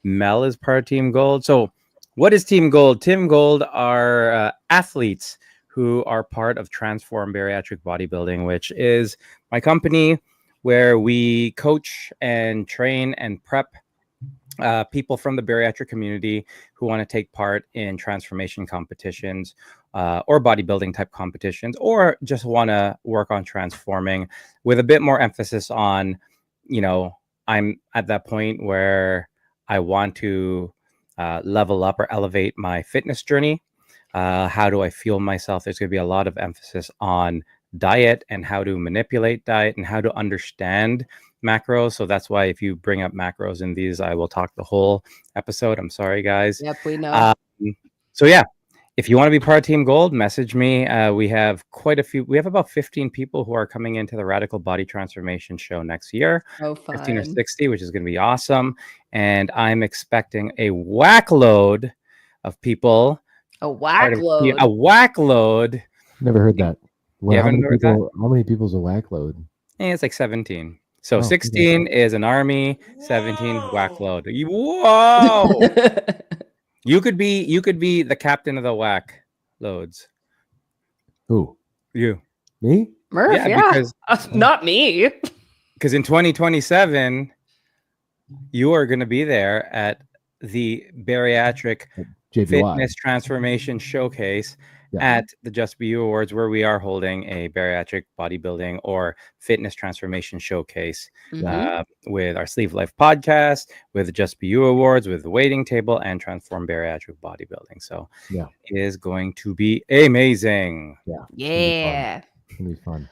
Mel is part of Team Gold. So what is Team Gold? Team Gold are athletes who are part of Transform Bariatric Bodybuilding, which is my company where we coach and train and prep people from the bariatric community who want to take part in transformation competitions or bodybuilding type competitions, or just want to work on transforming with a bit more emphasis on, I'm at that point where I want to level up or elevate my fitness journey. How do I fuel myself? There's going to be a lot of emphasis on diet and how to manipulate diet and how to understand macros. So that's why if you bring up macros in these, I will talk the whole episode. I'm sorry, guys. Yep, we know. So yeah, if you want to be part of Team Gold, message me. We have quite a few. We have about 15 people who are coming into the Radical Body Transformation show next year. Oh, fun. 15 or 60, which is going to be awesome. And I'm expecting a whack load of people. A whack load. A whack load. Never heard that. Well, how many people's a whack load? It's like 17. So 16 is an army, 17 whack load. Whoa! You could be the captain of the whack loads. Who? You. Me? Murph, yeah. Because, not me. Because in 2027, you are going to be there at the Bariatric Fitness Transformation Showcase at the Just Be You Awards, where we are holding a bariatric bodybuilding or fitness transformation showcase with our Sleeve Life podcast, with the Just Be You Awards, with the Waiting Table, and Transform Bariatric Bodybuilding. So it is going to be amazing. Yeah. It's going to be fun.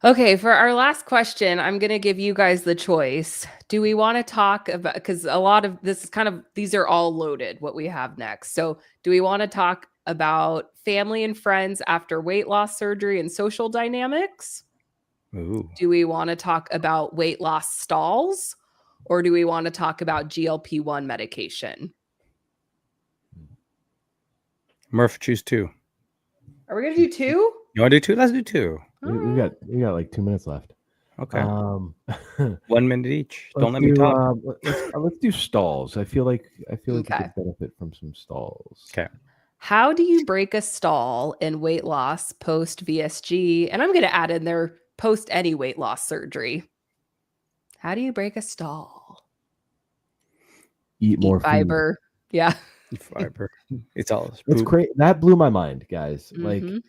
Okay, for our last question, I'm going to give you guys the choice. Do we want to talk about, because a lot of this is these are all loaded, what we have next. So do we want to talk about family and friends after weight loss surgery and social dynamics? Ooh. Do we want to talk about weight loss stalls, or do we want to talk about GLP-1 medication? Murph, choose 2. Are we gonna do 2? You want to do 2? Let's do 2. We got like 2 minutes left. Okay. 1 minute each. Let's Don't let me do, talk. let's do stalls. I feel like you Okay. could benefit from some stalls. Okay. How do you break a stall in weight loss post VSG? And I'm going to add in there post any weight loss surgery. How do you break a stall? Eat more Eat fiber. Yeah. Fiber. It's all It's poop. crazy. That blew my mind, guys. Like Mhm.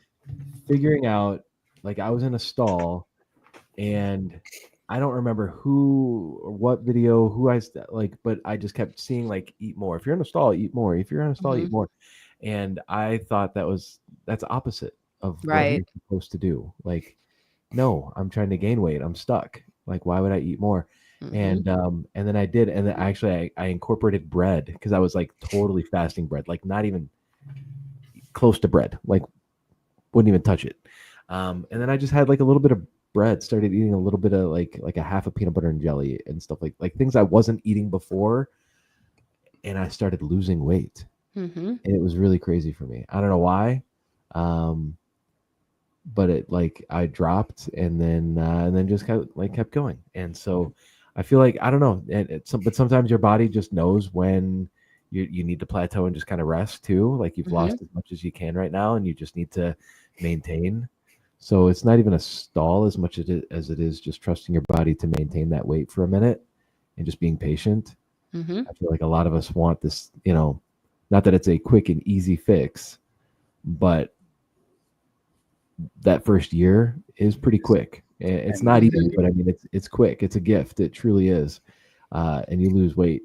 figuring out, like I was in a stall, and I don't remember who or what video, but I just kept seeing like eat more. If you're in a stall, eat more. If you're in a stall, eat more. And I thought that's opposite of what Right. you're supposed to do. Like, no, I'm trying to gain weight. I'm stuck. Like, why would I eat more? Mhm. And then I did, and then actually I incorporated bread because I was like totally fasting bread, like not even close to bread, like wouldn't even touch it. And then I just had like a little bit of bread, started eating a little bit of like a half of peanut butter and jelly and stuff like things I wasn't eating before, and I started losing weight. Mhm. And it was really crazy for me. I don't know why, but it like I dropped and then just kept going. And so I feel like I don't know, but sometimes your body just knows when you need to plateau and just kind of rest too. Like you've lost as much as you can right now, and you just need to maintain. So it's not even a stall as much as it is just trusting your body to maintain that weight for a minute and just being patient. Mhm. I feel like a lot of us want this, not that it's a quick and easy fix, but that first year is pretty quick. It's not easy, but I mean, it's quick. It's a gift. It truly is. And you lose weight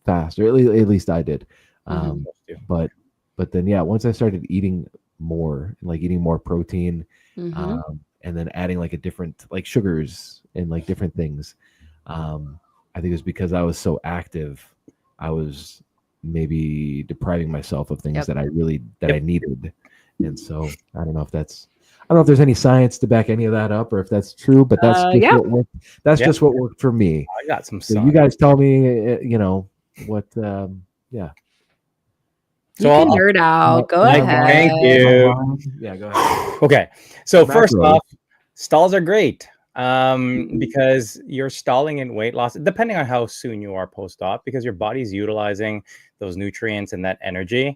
fast, or at least I did. But then, yeah, once I started eating more, like eating more protein, and then adding like a different, like sugars and like different things, I think it was because I was so active. I was maybe depriving myself of things that I needed. And so I don't know if there's any science to back any of that up or if that's true, but that's just what worked. That's just what worked for me. I got some So you guys tell me, what, yeah. So you can nerd out. Go ahead. Thank you. Yeah, go ahead. Okay. So first off, stalls are great because you're stalling in weight loss, depending on how soon you are post-op, because your body's utilizing those nutrients and that energy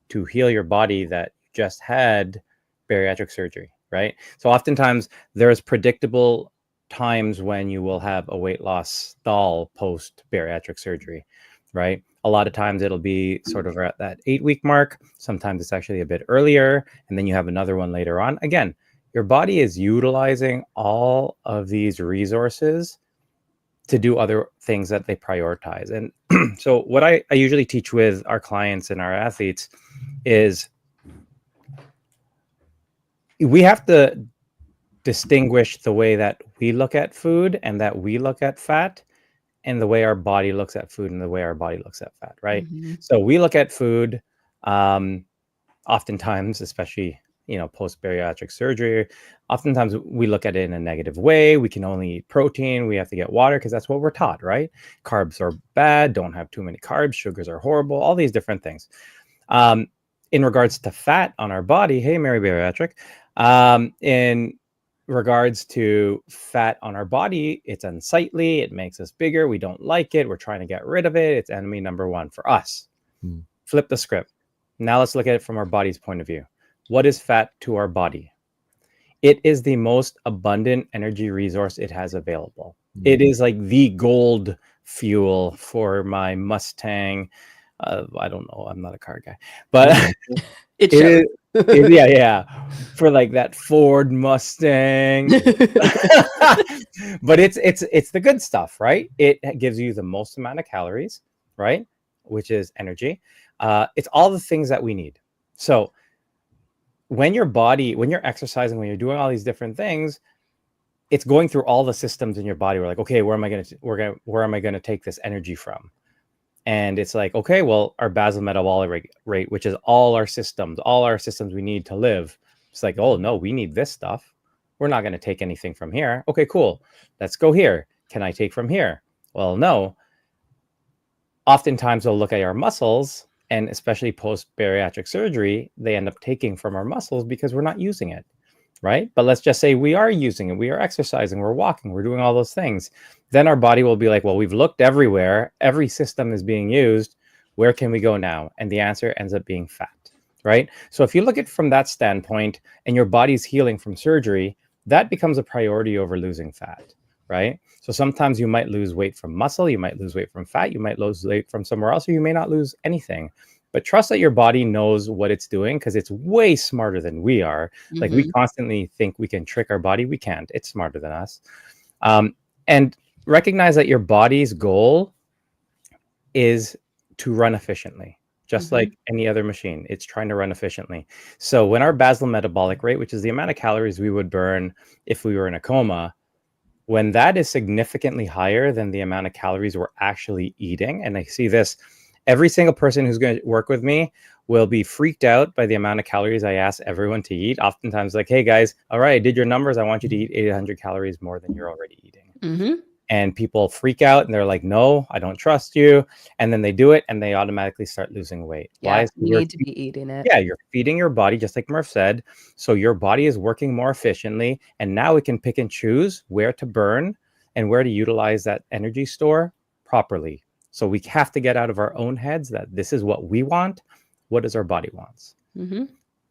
to heal your body that just had bariatric surgery, right? So oftentimes there's predictable times when you will have a weight loss stall post bariatric surgery, right? A lot of times it'll be sort of at that 8-week mark. Sometimes it's actually a bit earlier, and then you have another one later on. Again, your body is utilizing all of these resources to do other things that they prioritize. And so what I usually teach with our clients and our athletes is we have to distinguish the way that we look at food and that we look at fat, and the way our body looks at food and the way our body looks at fat, right? So we look at food oftentimes, especially, post bariatric surgery, oftentimes we look at it in a negative way. We can only eat protein. We have to get water because that's what we're taught, right? Carbs are bad. Don't have too many carbs. Sugars are horrible. All these different things. In regards to fat on our body, hey, Mary Bariatric, in regards to fat on our body, it's unsightly. It makes us bigger. We don't like it. We're trying to get rid of it. It's enemy number one for us. Flip the script. Now let's look at it from our body's point of view. What is fat to our body? It is the most abundant energy resource it has available. It is like the gold fuel for my Mustang. I don't know. I'm not a car guy, but it is. Yeah. For like that Ford Mustang. But it's the good stuff, right? It gives you the most amount of calories, right? Which is energy. It's all the things that we need. So when you're exercising, when you're doing all these different things, it's going through all the systems in your body. We're like, okay, where am I going to take this energy from? And it's like, okay, well, our basal metabolic rate, which is all our systems we need to live. It's like, oh no, we need this stuff. We're not going to take anything from here. Okay, cool. Let's go here. Can I take from here? Well, no. Oftentimes we'll look at our muscles And especially post bariatric surgery, they end up taking from our muscles because we're not using it, right? But let's just say we are using it. We are exercising, we're walking, we're doing all those things. Then our body will be like, well, we've looked everywhere. Every system is being used. Where can we go now? And the answer ends up being fat, right? So if you look at it from that standpoint and your body's healing from surgery, that becomes a priority over losing fat, right? So sometimes you might lose weight from muscle, you might lose weight from fat, you might lose weight from somewhere else, or you may not lose anything. But trust that your body knows what it's doing because it's way smarter than we are. Like we constantly think we can trick our body. We can't. It's smarter than us. And recognize that your body's goal is to run efficiently, just like any other machine. It's trying to run efficiently. So when our basal metabolic rate, which is the amount of calories we would burn if we were in a coma, when that is significantly higher than the amount of calories we're actually eating, and I see this, every single person who's going to work with me will be freaked out by the amount of calories I ask everyone to eat. Oftentimes like, hey guys, all right, I did your numbers. I want you to eat 800 calories more than you're already eating. And people freak out and they're like, no, I don't trust you. And then they do it and they automatically start losing weight. Yeah, Why? you need to be eating it. Yeah, you're feeding your body, just like Murph said. So your body is working more efficiently. And now it can pick and choose where to burn and where to utilize that energy store properly. So we have to get out of our own heads that this is what we want. What does our body wants?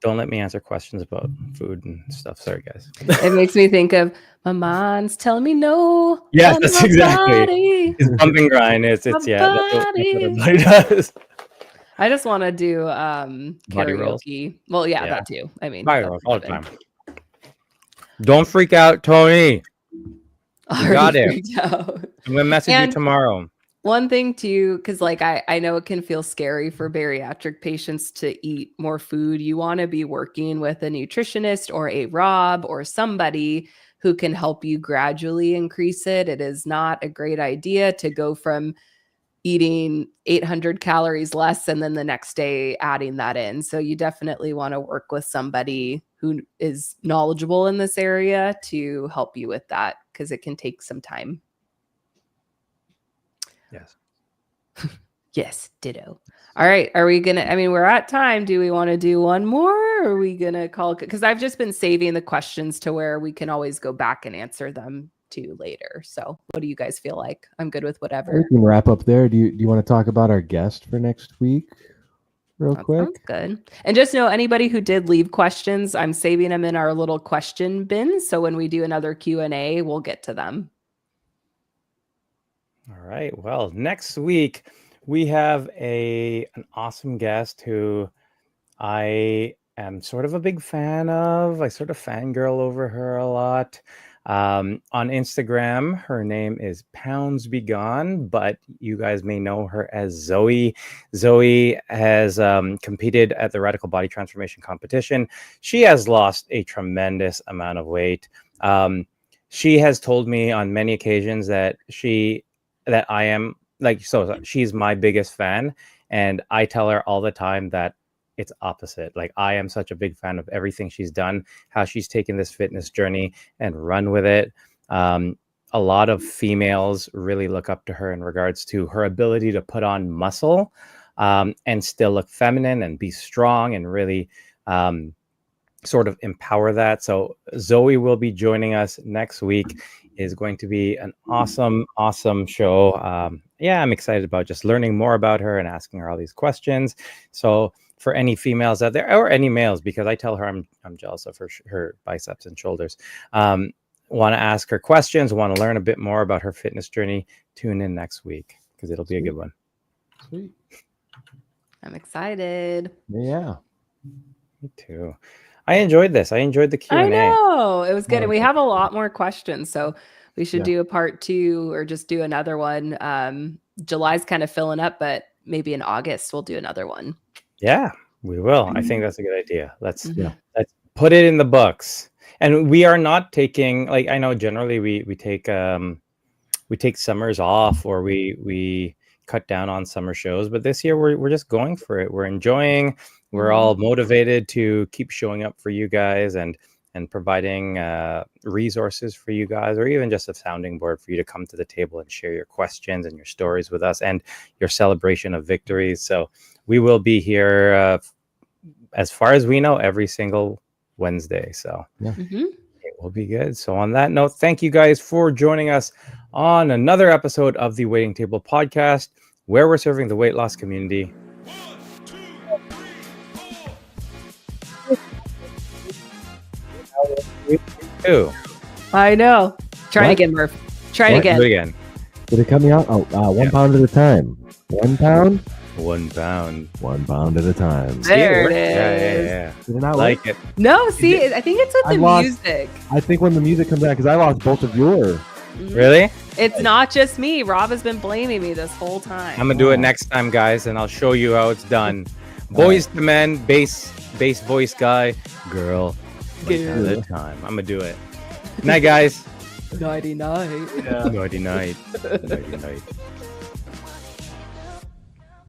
Don't let me answer questions about food and stuff. Sorry, guys. It makes me think of my mind's telling me no. Yes, that's exactly. It's bump and grind. It's yeah. That's what everybody does. I just want to do Body rolls. karaoke. Well, yeah, that too. I mean, body rolls all the time. Don't freak out, Tony. You got it. I'm gonna message you tomorrow. One thing too, because like I know it can feel scary for bariatric patients to eat more food. You want to be working with a nutritionist or a Rob or somebody who can help you gradually increase it. It is not a great idea to go from eating 800 calories less and then the next day adding that in. So you definitely want to work with somebody who is knowledgeable in this area to help you with that because it can take some time. Yes. Yes, ditto. All right. Are we going to, I mean, we're at time. Do we want to do one more or are we going to call? Because I've just been saving the questions to where we can always go back and answer them to later. So what do you guys feel like? I'm good with whatever. We can wrap up there. Do you want to talk about our guest for next week real quick? Sounds good. And just know anybody who did leave questions, I'm saving them in our little question bin. So when we do another Q&A, we'll get to them. All right. Well, next week we have an awesome guest who I am sort of a big fan of. I sort of fangirl over her a lot. On Instagram, her name is Pounds Be Gone, but you guys may know her as Zoe. Zoe has competed at the Radical Body Transformation Competition. She has lost a tremendous amount of weight. She has told me on many occasions that I am like, so she's my biggest fan. And I tell her all the time that it's opposite. Like I am such a big fan of everything she's done, how she's taken this fitness journey and run with it. A lot of females really look up to her in regards to her ability to put on muscle and still look feminine and be strong and really sort of empower that. So Zoe will be joining us next week. Is going to be an awesome show. I'm excited about just learning more about her and asking her all these questions. So for any females out there or any males, because I tell her I'm jealous of her biceps and shoulders, want to ask her questions, want to learn a bit more about her fitness journey, tune in next week because it'll be a good one. Sweet. I'm excited. Yeah. Me too. I enjoyed this. I enjoyed the Q&A. I know. It was good. And we have a lot more questions. So we should do a part 2 or just do another one. July's kind of filling up, but maybe in August we'll do another one. Yeah, we will. I think that's a good idea. Let's put it in the books. And we are not taking, like, I know generally we take summers off or we cut down on summer shows, but this year we're just going for it. We're enjoying. We're all motivated to keep showing up for you guys and and providing resources for you guys, or even just a sounding board for you to come to the table and share your questions and your stories with us and your celebration of victories. So we will be here, as far as we know, every single Wednesday. So it will be good. So on that note, thank you guys for joining us on another episode of the Waiting Table Podcast, where we're serving the weight loss community. 1, 2, 3, 4. I know. Try it What? again, Murph. Try it What? Do it again. again. Did it cut me out? Oh, 1 pound at a time. 1 pound? 1 pound. 1 pound at a time. There it Yeah. is. Did it not Like work? it. No, see, I think it's with I the lost- music. I think when the music comes out, because I lost both of yours. Really? It's not just me. Rob has been blaming me this whole time. I'm gonna do it next time, guys, and I'll show you how it's done. Boys to men, bass voice guy, girl, one pound at a time. I'm gonna do it. Night, guys. Nighty night. Nighty night. Nighty night.